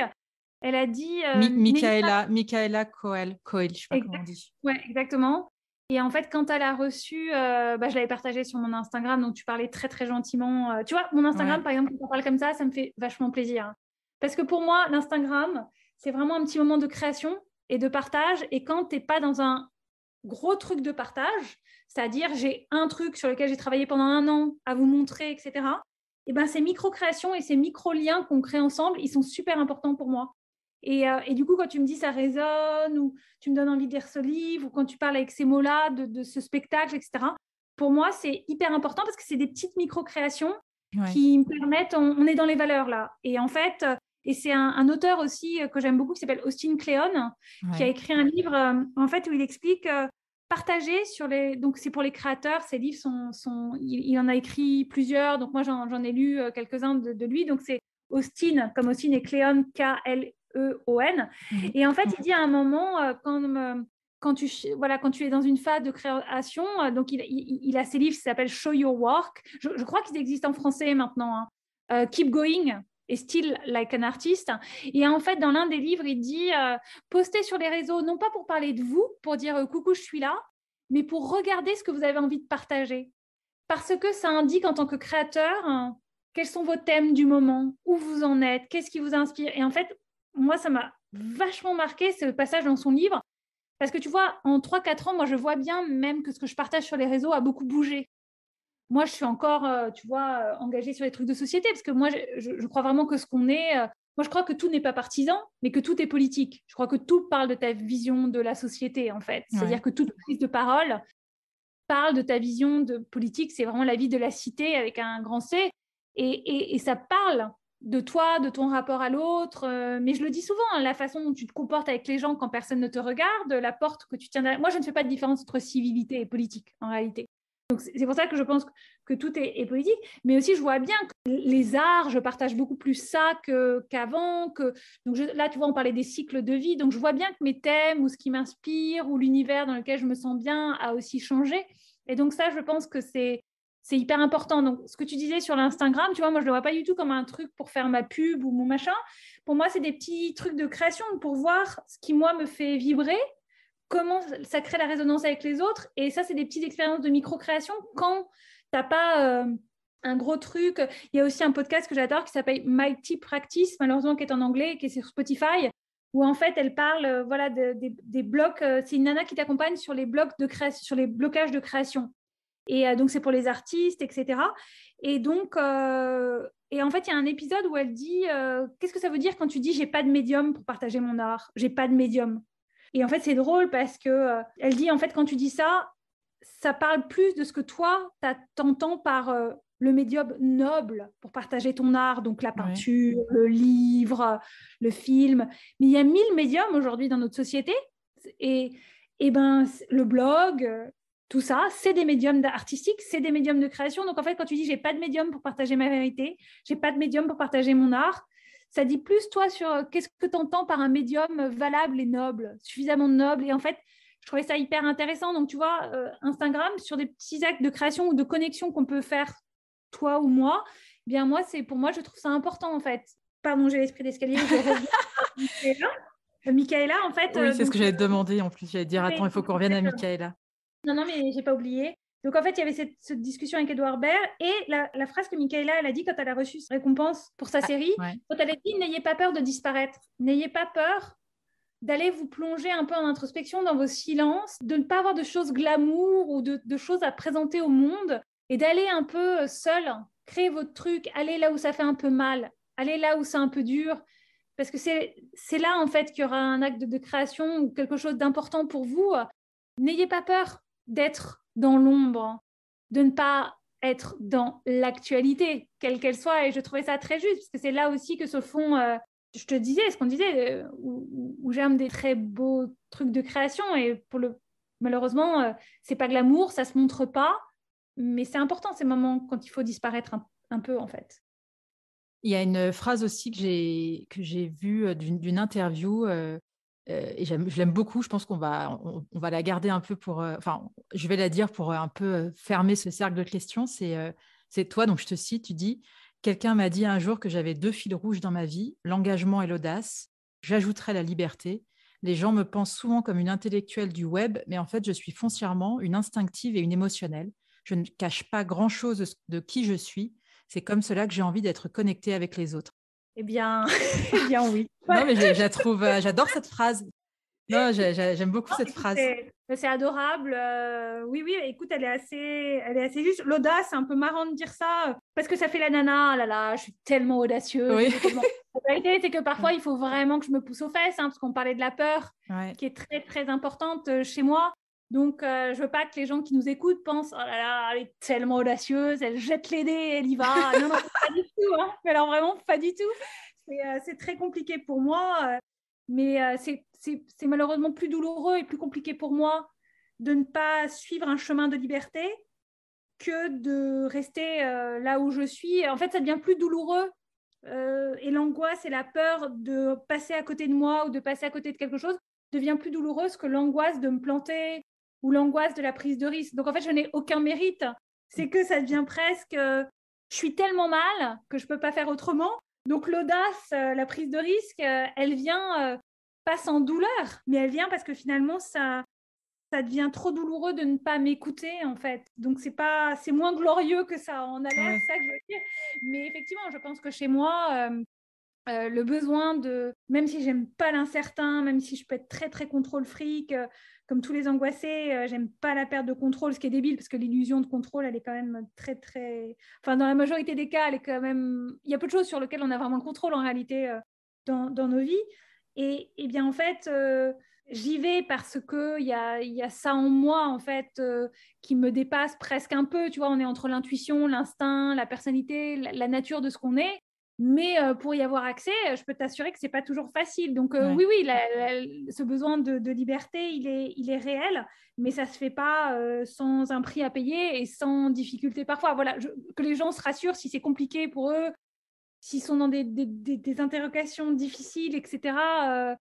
elle a dit... Michaela Coel, je ne sais pas comment on dit. Ouais, exactement. Et en fait, quand elle a reçu, je l'avais partagé sur mon Instagram, donc tu parlais très, très gentiment. Tu vois, mon Instagram, par exemple, quand on parle comme ça me fait vachement plaisir. Hein. Parce que pour moi, l'Instagram, c'est vraiment un petit moment de création et de partage. Et quand tu n'es pas dans un gros truc de partage, c'est-à-dire j'ai un truc sur lequel j'ai travaillé pendant 1 an à vous montrer, etc., et ben, ces micro-créations et ces micro-liens qu'on crée ensemble, ils sont super importants pour moi. Et du coup, quand tu me dis ça résonne ou tu me donnes envie de lire ce livre ou quand tu parles avec ces mots-là de ce spectacle, etc., pour moi, c'est hyper important parce que c'est des petites micro-créations qui me permettent, on est dans les valeurs là. Et en fait, et c'est un auteur aussi que j'aime beaucoup qui s'appelle Austin Kleon, qui a écrit un livre en fait où il explique partager sur les... Donc c'est pour les créateurs, ces livres il en a écrit plusieurs, donc moi j'en ai lu quelques-uns de lui, donc c'est Austin, comme Austin et Kleon, K-L-E-O-N. Et en fait, il dit à un moment, quand tu es dans une phase de création, donc il a ses livres qui s'appellent Show Your Work. Je crois qu'ils existent en français maintenant. Hein. Keep Going et Still Like an Artist. Et en fait, dans l'un des livres, il dit postez sur les réseaux, non pas pour parler de vous, pour dire coucou, je suis là, mais pour regarder ce que vous avez envie de partager. Parce que ça indique en tant que créateur quels sont vos thèmes du moment, où vous en êtes, qu'est-ce qui vous inspire. Et en fait, moi, ça m'a vachement marqué ce passage dans son livre. Parce que tu vois, en 3-4 ans, moi, je vois bien même que ce que je partage sur les réseaux a beaucoup bougé. Moi, je suis encore, tu vois, engagée sur les trucs de société, parce que moi, je crois vraiment que ce qu'on est... moi, je crois que tout n'est pas partisan, mais que tout est politique. Je crois que tout parle de ta vision de la société, en fait. C'est-à-dire que toute prise de parole parle de ta vision de politique. C'est vraiment la vie de la cité avec un grand C. Et ça parle de toi, de ton rapport à l'autre. Mais je le dis souvent, hein, la façon dont tu te comportes avec les gens quand personne ne te regarde, la porte que tu tiens derrière. Moi, je ne fais pas de différence entre civilité et politique, en réalité. Donc, c'est pour ça que je pense que tout est politique. Mais aussi, je vois bien que les arts, je partage beaucoup plus ça qu'avant. Donc là, tu vois, on parlait des cycles de vie. Donc, je vois bien que mes thèmes ou ce qui m'inspire ou l'univers dans lequel je me sens bien a aussi changé. Et donc, ça, je pense que c'est hyper important. Donc, ce que tu disais sur l'Instagram, tu vois, moi, je ne le vois pas du tout comme un truc pour faire ma pub ou mon machin. Pour moi, c'est des petits trucs de création pour voir ce qui, moi, me fait vibrer, comment ça crée la résonance avec les autres. Et ça, c'est des petites expériences de micro-création quand tu n'as pas un gros truc. Il y a aussi un podcast que j'adore qui s'appelle Mighty Practice, malheureusement, qui est en anglais et qui est sur Spotify, où en fait, elle parle des blocs. C'est une nana qui t'accompagne sur les blocs de création, sur les blocages de création. Et donc, c'est pour les artistes, etc. Et donc, et en fait, il y a un épisode où elle dit qu'est-ce que ça veut dire quand tu dis j'ai pas de médium pour partager mon art? J'ai pas de médium. Et en fait, c'est drôle parce que elle dit en fait, quand tu dis ça, ça parle plus de ce que toi, t'entends par le médium noble pour partager ton art, donc la peinture, le livre, le film. Mais il y a 1000 médiums aujourd'hui dans notre société. Et ben, le blog, tout ça, c'est des médiums artistiques, c'est des médiums de création. Donc en fait, quand tu dis j'ai pas de médium pour partager ma vérité, j'ai pas de médium pour partager mon art, ça dit plus toi sur qu'est-ce que tu entends par un médium valable et noble, suffisamment noble. Et en fait, je trouvais ça hyper intéressant. Donc tu vois, Instagram, sur des petits actes de création ou de connexion qu'on peut faire, toi ou moi, eh bien moi, pour moi, je trouve ça important en fait. Pardon, j'ai l'esprit d'escalier, je reviens. Michaela, en fait. Oui, c'est ce que j'allais te demander en plus. J'allais te dire, attends, il faut qu'on revienne à Michaela. Non, mais j'ai pas oublié. Donc, en fait, il y avait cette discussion avec Edouard Baird et la phrase que Michaela, elle a dit quand elle a reçu sa récompense pour sa série, quand elle a dit « N'ayez pas peur de disparaître, n'ayez pas peur d'aller vous plonger un peu en introspection dans vos silences, de ne pas avoir de choses glamour ou de choses à présenter au monde et d'aller un peu seul, créer votre truc, aller là où ça fait un peu mal, aller là où c'est un peu dur. » Parce que c'est là, en fait, qu'il y aura un acte de création ou quelque chose d'important pour vous. N'ayez pas peur d'être dans l'ombre, de ne pas être dans l'actualité, quelle qu'elle soit. Et je trouvais ça très juste, parce que c'est là aussi que se font, je te disais, ce qu'on disait, où germent des très beaux trucs de création. Et malheureusement, c'est pas glamour, ça se montre pas, mais c'est important ces moments quand il faut disparaître un peu, en fait. Il y a une phrase aussi que j'ai vue d'une interview et je l'aime beaucoup. Je pense qu'on va, on va la garder un peu pour... Enfin, je vais la dire pour un peu fermer ce cercle de questions. C'est toi, donc je te cite, tu dis: quelqu'un m'a dit un jour que j'avais 2 fils rouges dans ma vie, l'engagement et l'audace. J'ajouterais la liberté. Les gens me pensent souvent comme une intellectuelle du web, mais en fait, je suis foncièrement une instinctive et une émotionnelle. Je ne cache pas grand-chose de qui je suis. C'est comme cela que j'ai envie d'être connectée avec les autres. Eh bien, eh bien oui. Non, mais je la trouve, j'adore cette phrase. Non, j'aime beaucoup cette phrase. C'est adorable. Oui, écoute, elle est assez juste. L'audace, c'est un peu marrant de dire ça parce que ça fait la nana. Ah là là, je suis tellement audacieuse. Oui. La vérité, c'est que parfois, il faut vraiment que je me pousse aux fesses, parce qu'on parlait de la peur, qui est très, très importante chez moi. Donc, je veux pas que les gens qui nous écoutent pensent: oh là là, elle est tellement audacieuse, elle jette les dés, elle y va. Non, pas du tout. Hein. Mais alors, vraiment, pas du tout. C'est très compliqué pour moi. Mais c'est malheureusement plus douloureux et plus compliqué pour moi de ne pas suivre un chemin de liberté que de rester là où je suis. En fait, ça devient plus douloureux et l'angoisse et la peur de passer à côté de moi ou de passer à côté de quelque chose devient plus douloureuse que l'angoisse de me planter ou l'angoisse de la prise de risque. Donc, en fait, je n'ai aucun mérite. C'est que ça devient presque... je suis tellement mal que je ne peux pas faire autrement. Donc l'audace, la prise de risque, elle vient pas sans douleur, mais elle vient parce que finalement, ça devient trop douloureux de ne pas m'écouter, en fait. Donc c'est moins glorieux que ça en a l'air, c'est ça que je veux dire. Mais effectivement, je pense que chez moi, le besoin de, même si j'aime pas l'incertain, même si je peux être très, très contrôle fric, comme tous les angoissés, j'aime pas la perte de contrôle, ce qui est débile, parce que l'illusion de contrôle, elle est quand même très, très... Enfin, dans la majorité des cas, elle est quand même... Il y a peu de choses sur lesquelles on a vraiment le contrôle, en réalité, dans nos vies. Et bien, en fait, j'y vais parce qu'il y a ça en moi, en fait, qui me dépasse presque un peu. Tu vois, on est entre l'intuition, l'instinct, la personnalité, la nature de ce qu'on est. Mais pour y avoir accès, je peux t'assurer que ce n'est pas toujours facile. Donc oui, ce besoin de liberté, il est réel, mais ça ne se fait pas sans un prix à payer et sans difficulté parfois. Voilà, que les gens se rassurent si c'est compliqué pour eux, s'ils sont dans des interrogations difficiles, etc. Ça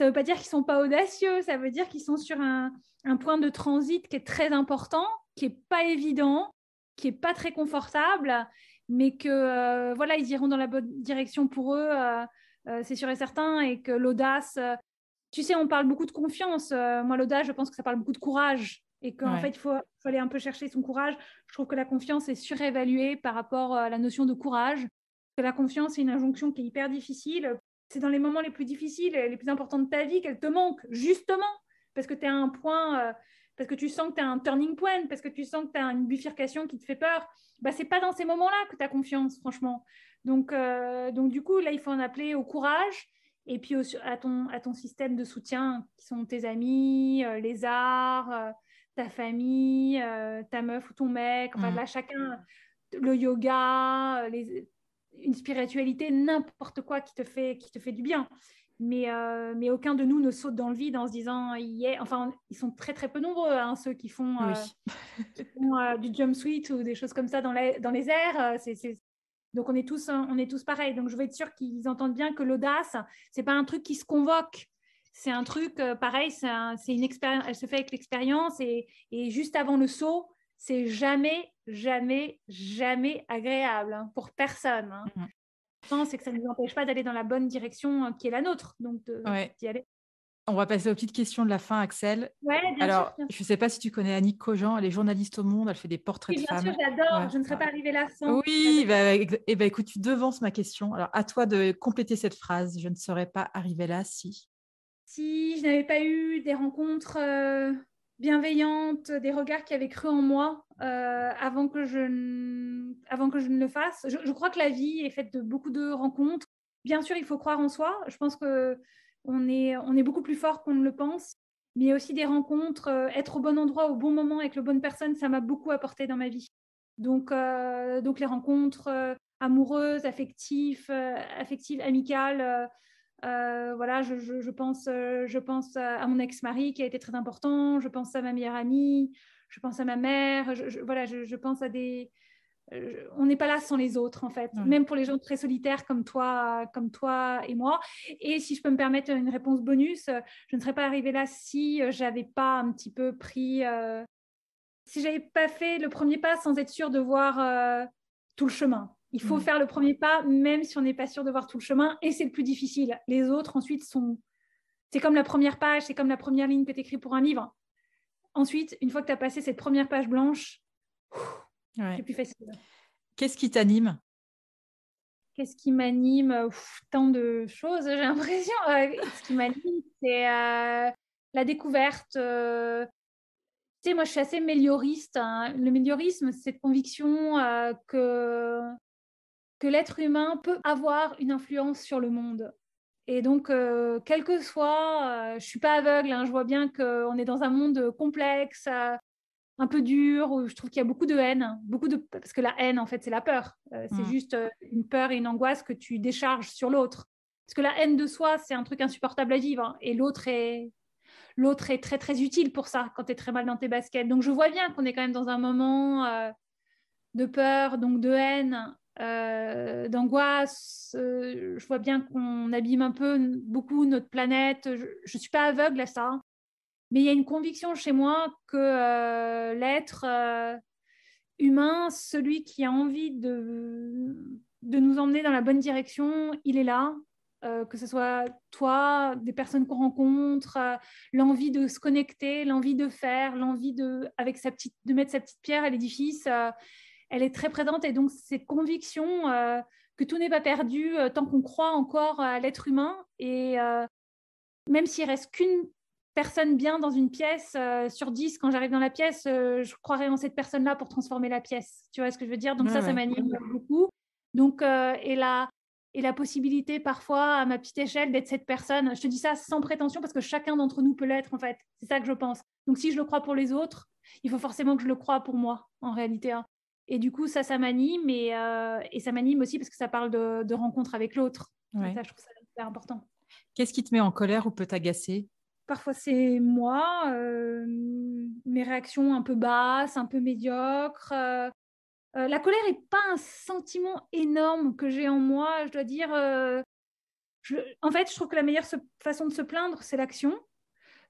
ne veut pas dire qu'ils ne sont pas audacieux, ça veut dire qu'ils sont sur un point de transit qui est très important, qui n'est pas évident, qui n'est pas très confortable, mais que voilà, ils iront dans la bonne direction pour eux, c'est sûr et certain, et que l'audace, tu sais, on parle beaucoup de confiance. Moi, l'audace, je pense que ça parle beaucoup de courage, et qu'en fait, il faut aller un peu chercher son courage. Je trouve que la confiance est surévaluée par rapport à la notion de courage, que la confiance est une injonction qui est hyper difficile. c'est dans les moments les plus difficiles, les plus importants de ta vie qu'elle te manque, justement, parce que tu es à un point, parce que tu sens que tu as un turning point, parce que tu sens que tu as une bifurcation qui te fait peur. Bah, c'est pas dans ces moments-là que tu as confiance, franchement. Donc, du coup, là, il faut en appeler au courage et puis à ton système de soutien, qui sont tes amis, les arts, ta famille, ta meuf ou ton mec. Enfin, là, chacun, le yoga, une spiritualité, n'importe quoi qui te fait du bien. Mais aucun de nous ne saute dans le vide en se disant enfin ils sont très très peu nombreux, hein, ceux qui font, du jumpsuit ou des choses comme ça dans les airs. Donc on est tous pareils. Donc je veux être sûre qu'ils entendent bien que l'audace, c'est pas un truc qui se convoque. C'est un truc pareil, c'est une expérience. Elle se fait avec l'expérience et juste avant le saut, c'est jamais, jamais, jamais agréable, hein, pour personne, hein. C'est que ça ne nous empêche pas d'aller dans la bonne direction, qui est la nôtre, donc d'y aller. On va passer aux petites questions de la fin, Axel. Ouais, bien sûr. Je ne sais pas si tu connais Annick Cogent, elle est journaliste au Monde, elle fait des portraits de Bien femmes. sûr, j'adore. Je ne serais pas arrivée là sans. Oui, écoute, tu devances ma question. Alors, à toi de compléter cette phrase. Je ne serais pas arrivée là si. Si je n'avais pas eu des rencontres bienveillantes, des regards qui avaient cru en moi avant que je ne le fasse. Je crois que la vie est faite de beaucoup de rencontres. Bien sûr, il faut croire en soi. Je pense qu'on est beaucoup plus fort qu'on ne le pense. Mais il y a aussi des rencontres, être au bon endroit, au bon moment, avec la bonne personne, ça m'a beaucoup apporté dans ma vie. Donc les rencontres amoureuses, affectives, amicales, voilà, je pense à mon ex-mari qui a été très important, je pense à ma meilleure amie, je pense à ma mère, voilà, je pense à des... on n'est pas là sans les autres, en fait, même pour les gens très solitaires comme toi et moi. Et si je peux me permettre une réponse bonus, je ne serais pas arrivée là si j'avais pas un petit peu pris... si j'avais pas fait le premier pas sans être sûre de voir tout le chemin. Il faut faire le premier pas, même si on n'est pas sûr de voir tout le chemin, et c'est le plus difficile. Les autres, ensuite, c'est comme la première page, c'est comme la première ligne que tu écris pour un livre. Ensuite, une fois que tu as passé cette première page blanche, c'est plus facile. Qu'est-ce qui t'anime ? Qu'est-ce qui m'anime ? Tant de choses, j'ai l'impression. Ce qui m'anime, c'est la découverte. Tu sais, moi, je suis assez mélioriste, hein. Le méliorisme, c'est cette conviction que l'être humain peut avoir une influence sur le monde. Et donc, quel que soit, je ne suis pas aveugle, hein, je vois bien qu'on est dans un monde complexe, un peu dur, où je trouve qu'il y a beaucoup de haine, parce que la haine, en fait, c'est la peur. C'est juste une peur et une angoisse que tu décharges sur l'autre. Parce que la haine de soi, c'est un truc insupportable à vivre, hein, et l'autre est très, très utile pour ça, quand tu es très mal dans tes baskets. Donc, je vois bien qu'on est quand même dans un moment de peur, donc de haine, d'angoisse. Je vois bien qu'on abîme beaucoup notre planète. Je ne suis pas aveugle à ça, mais il y a une conviction chez moi que l'être humain, celui qui a envie de nous emmener dans la bonne direction, il est là. Que ce soit toi, des personnes qu'on rencontre, l'envie de se connecter, l'envie de faire, l'envie de mettre sa petite pierre à l'édifice, elle est très présente. Et donc, cette conviction que tout n'est pas perdu tant qu'on croit encore à l'être humain. Et même s'il reste qu'une personne bien dans une pièce sur 10, quand j'arrive dans la pièce, je croirais en cette personne-là pour transformer la pièce. Tu vois ce que je veux dire ? Donc ça m'anime beaucoup. Donc, et la possibilité parfois, à ma petite échelle, d'être cette personne. Je te dis ça sans prétention parce que chacun d'entre nous peut l'être, en fait. C'est ça que je pense. Donc, si je le crois pour les autres, il faut forcément que je le croie pour moi, en réalité, hein. Et du coup, ça m'anime. Et ça m'anime aussi parce que ça parle de rencontre avec l'autre. Et ça, je trouve ça super important. Qu'est-ce qui te met en colère ou peut t'agacer ? Parfois, c'est moi, mes réactions un peu basses, un peu médiocres. La colère n'est pas un sentiment énorme que j'ai en moi, je dois dire. En fait, je trouve que la meilleure façon de se plaindre, c'est l'action.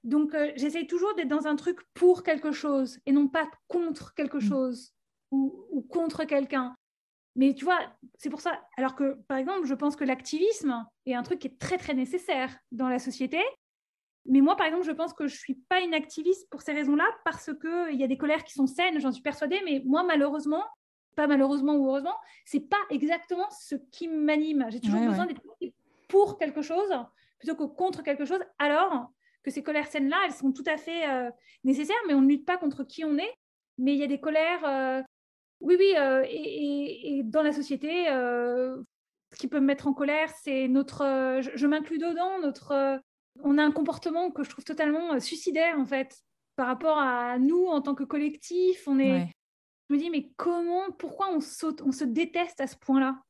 Donc, j'essaye toujours d'être dans un truc pour quelque chose et non pas contre quelque chose ou contre quelqu'un. Mais tu vois, c'est pour ça. Alors que, par exemple, je pense que l'activisme est un truc qui est très, très nécessaire dans la société. Mais moi, par exemple, je pense que je ne suis pas une activiste pour ces raisons-là, parce qu'il y a des colères qui sont saines, j'en suis persuadée. Mais moi, malheureusement, pas malheureusement ou heureusement, ce n'est pas exactement ce qui m'anime. J'ai toujours besoin d'être pour quelque chose plutôt que contre quelque chose, alors que ces colères saines-là, elles sont tout à fait nécessaires, mais on ne lutte pas contre qui on est. Mais il y a des colères, et dans la société, ce qui peut me mettre en colère, c'est je m'inclus dedans, on a un comportement que je trouve totalement suicidaire, en fait, par rapport à nous en tant que collectif. Ouais. Je me dis, mais pourquoi on se déteste à ce point-là?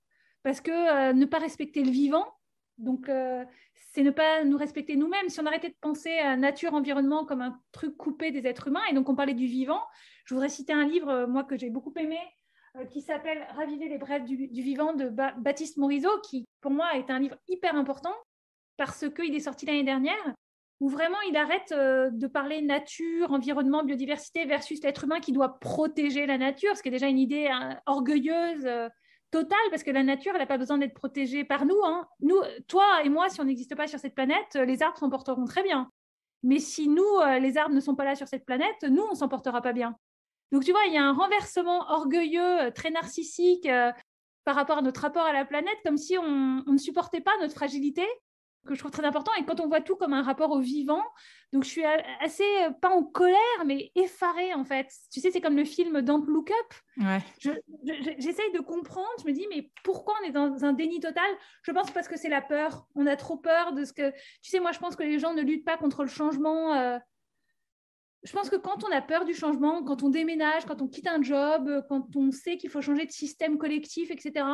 Parce que ne pas respecter le vivant, donc c'est ne pas nous respecter nous-mêmes. Si on arrêtait de penser à nature, environnement comme un truc coupé des êtres humains, et donc on parlait du vivant, je voudrais citer un livre, moi, que j'ai beaucoup aimé, qui s'appelle Raviver les brèves du vivant de Baptiste Morisot, qui pour moi est un livre hyper important parce qu'il est sorti l'année dernière, où vraiment il arrête de parler nature, environnement, biodiversité versus l'être humain qui doit protéger la nature, ce qui est déjà une idée orgueilleuse, totale, parce que la nature, elle n'a pas besoin d'être protégée par nous, hein. Nous, toi et moi, si on n'existe pas sur cette planète, les arbres s'en porteront très bien. Mais si nous, les arbres ne sont pas là sur cette planète, nous, on s'en portera pas bien. Donc, tu vois, il y a un renversement orgueilleux, très narcissique par rapport à notre rapport à la planète, comme si on ne supportait pas notre fragilité, que je trouve très important. Et quand on voit tout comme un rapport au vivant, donc je suis assez, pas en colère, mais effarée, en fait. Tu sais, c'est comme le film Don't Look Up. Ouais. J'essaye de comprendre. Je me dis, mais pourquoi on est dans un déni total? Je pense parce que c'est la peur. On a trop peur de ce que... Tu sais, moi, je pense que les gens ne luttent pas contre le changement. Je pense que quand on a peur du changement, quand on déménage, quand on quitte un job, quand on sait qu'il faut changer de système collectif, etc.,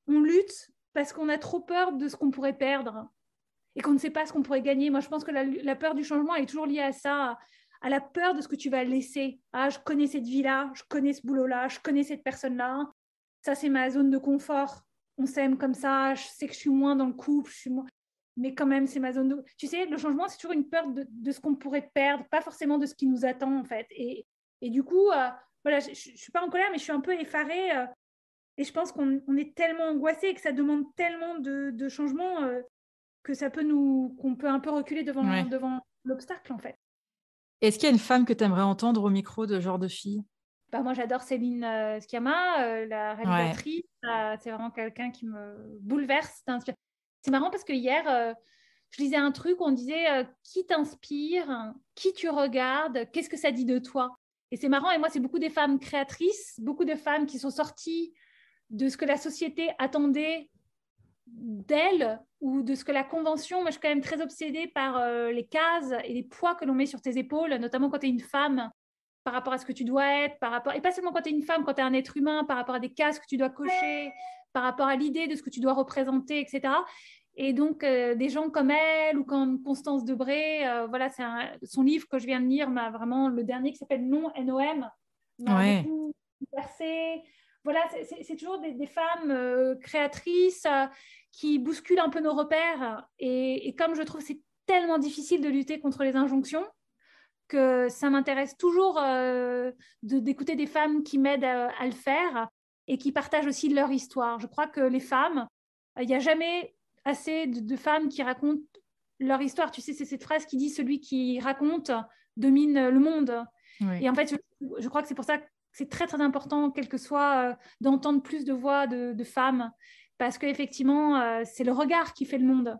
on lutte parce qu'on a trop peur de ce qu'on pourrait perdre et qu'on ne sait pas ce qu'on pourrait gagner. Moi, je pense que la peur du changement est toujours liée à ça, à la peur de ce que tu vas laisser. Ah, je connais cette vie-là, je connais ce boulot-là, je connais cette personne-là. Ça, c'est ma zone de confort. On s'aime comme ça, je sais que je suis moins dans le couple, mais quand même, c'est ma zone de... Tu sais, le changement, c'est toujours une peur de ce qu'on pourrait perdre, pas forcément de ce qui nous attend, en fait. Et du coup, voilà, je ne suis pas en colère, mais je suis un peu effarée. Et je pense qu'on est tellement angoissé et que ça demande tellement de changements que qu'on peut un peu reculer devant l'obstacle, en fait. Est-ce qu'il y a une femme que tu aimerais entendre au micro de Genre de fille? Bah, moi, j'adore Céline Sciamma, la réalisatrice. Ouais. C'est vraiment quelqu'un qui me bouleverse. C'est marrant parce que hier, je lisais un truc où on disait qui t'inspire, qui tu regardes, qu'est-ce que ça dit de toi? Et c'est marrant, et moi, c'est beaucoup des femmes créatrices, beaucoup de femmes qui sont sorties de ce que la société attendait d'elles ou de ce que la convention... Moi, je suis quand même très obsédée par les cases et les poids que l'on met sur tes épaules, notamment quand tu es une femme, par rapport à ce que tu dois être, et pas seulement quand tu es une femme, quand tu es un être humain, par rapport à des cases que tu dois cocher, par rapport à l'idée de ce que tu dois représenter, etc. Et donc, des gens comme elle ou comme Constance Debré, voilà, son livre que je viens de lire, le dernier qui s'appelle Non, N-O-M, m'a beaucoup versé. Voilà, c'est toujours des femmes créatrices qui bousculent un peu nos repères. Et comme je trouve que c'est tellement difficile de lutter contre les injonctions, que ça m'intéresse toujours d'écouter des femmes qui m'aident à le faire et qui partagent aussi leur histoire. Je crois que les femmes, il n'y a jamais assez de femmes qui racontent leur histoire. Tu sais, c'est cette phrase qui dit « celui qui raconte domine le monde ». Et en fait, je crois que c'est pour ça que c'est très, très important, quel que soit, d'entendre plus de voix de femmes, parce qu'effectivement, c'est le regard qui fait le monde.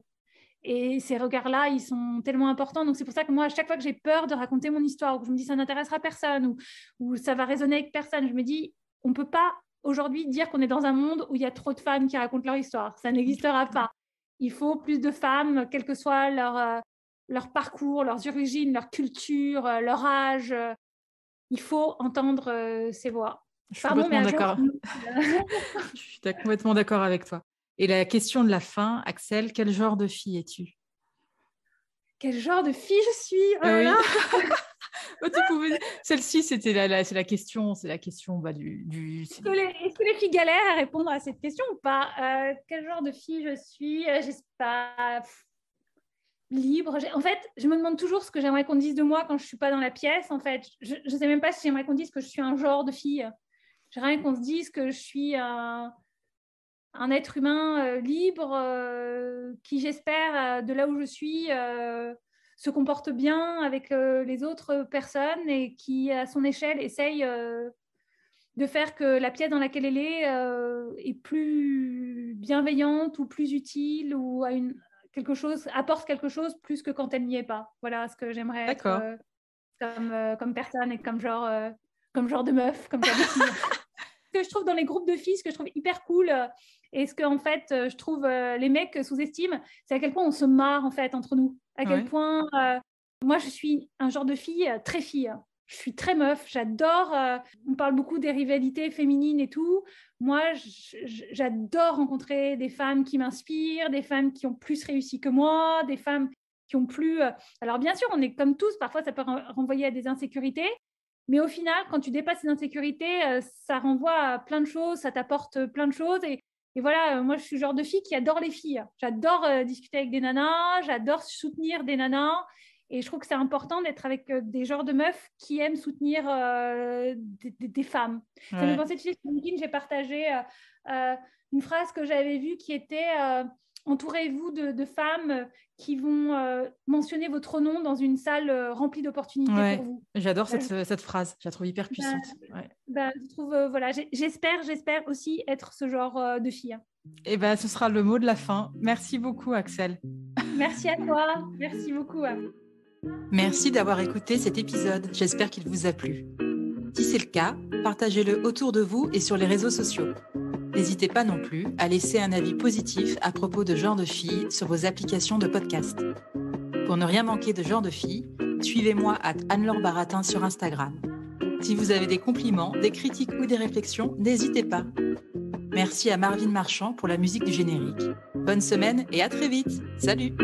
Et ces regards-là, ils sont tellement importants. Donc, c'est pour ça que moi, à chaque fois que j'ai peur de raconter mon histoire, ou que je me dis ça n'intéressera personne, ou ça va résonner avec personne, je me dis, on ne peut pas aujourd'hui dire qu'on est dans un monde où il y a trop de femmes qui racontent leur histoire. Ça n'existera pas. Il faut plus de femmes, quel que soit leur parcours, leurs origines, leur culture, leur âge. Il faut entendre ces voix. Je suis complètement d'accord. Je suis complètement d'accord avec toi. Et la question de la fin, Axel, quel genre de fille es-tu? Quel genre de fille je suis? Oh là là. Celle-ci, c'est la question du... Est-ce que les filles galèrent à répondre à cette question ou pas? Quel genre de fille je suis? J'espère libre. En fait, je me demande toujours ce que j'aimerais qu'on dise de moi quand je ne suis pas dans la pièce. En fait, je ne sais même pas si j'aimerais qu'on dise que je suis un genre de fille. J'aimerais qu'on se dise que je suis un être humain libre qui, j'espère, de là où je suis, se comporte bien avec les autres personnes et qui, à son échelle, essaye de faire que la pièce dans laquelle elle est plus bienveillante ou plus utile ou apporte quelque chose plus que quand elle n'y est pas. Voilà ce que j'aimerais être comme personne et comme genre de meuf, comme genre de fille. Ce que je trouve dans les groupes de filles, ce que je trouve hyper cool, et ce que en fait je trouve les mecs sous-estiment, c'est à quel point on se marre en fait entre nous. À quel point moi je suis un genre de fille très fille. Je suis très meuf, j'adore. On parle beaucoup des rivalités féminines et tout. Moi, j'adore rencontrer des femmes qui m'inspirent, des femmes qui ont plus réussi que moi, des femmes qui ont plus. Alors bien sûr, on est comme tous. Parfois, ça peut renvoyer à des insécurités. Mais au final, quand tu dépasses ces insécurités, ça renvoie à plein de choses, ça t'apporte plein de choses. Et voilà, moi, je suis le genre de fille qui adore les filles. J'adore discuter avec des nanas, j'adore soutenir des nanas. Et je trouve que c'est important d'être avec des genres de meufs qui aiment soutenir des femmes. Ouais. Ça me fait penser, tu sais, sur LinkedIn, j'ai partagé une phrase que j'avais vue qui était entourez-vous de femmes qui vont mentionner votre nom dans une salle remplie d'opportunités pour vous. J'adore cette phrase, je la trouve hyper puissante. Je trouve, voilà, j'espère aussi être ce genre de fille. Et ce sera le mot de la fin. Merci beaucoup, Axelle. Merci à toi, merci beaucoup. Merci d'avoir écouté cet épisode, j'espère qu'il vous a plu. Si c'est le cas, partagez-le autour de vous et sur les réseaux sociaux. N'hésitez pas non plus à laisser un avis positif à propos de Genre de Filles sur vos applications de podcast. Pour ne rien manquer de Genre de Filles, suivez-moi @Anne-Laure Baratin sur Instagram. Si vous avez des compliments, des critiques ou des réflexions, n'hésitez pas. Merci à Marvin Marchand pour la musique du générique. Bonne semaine et à très vite. Salut!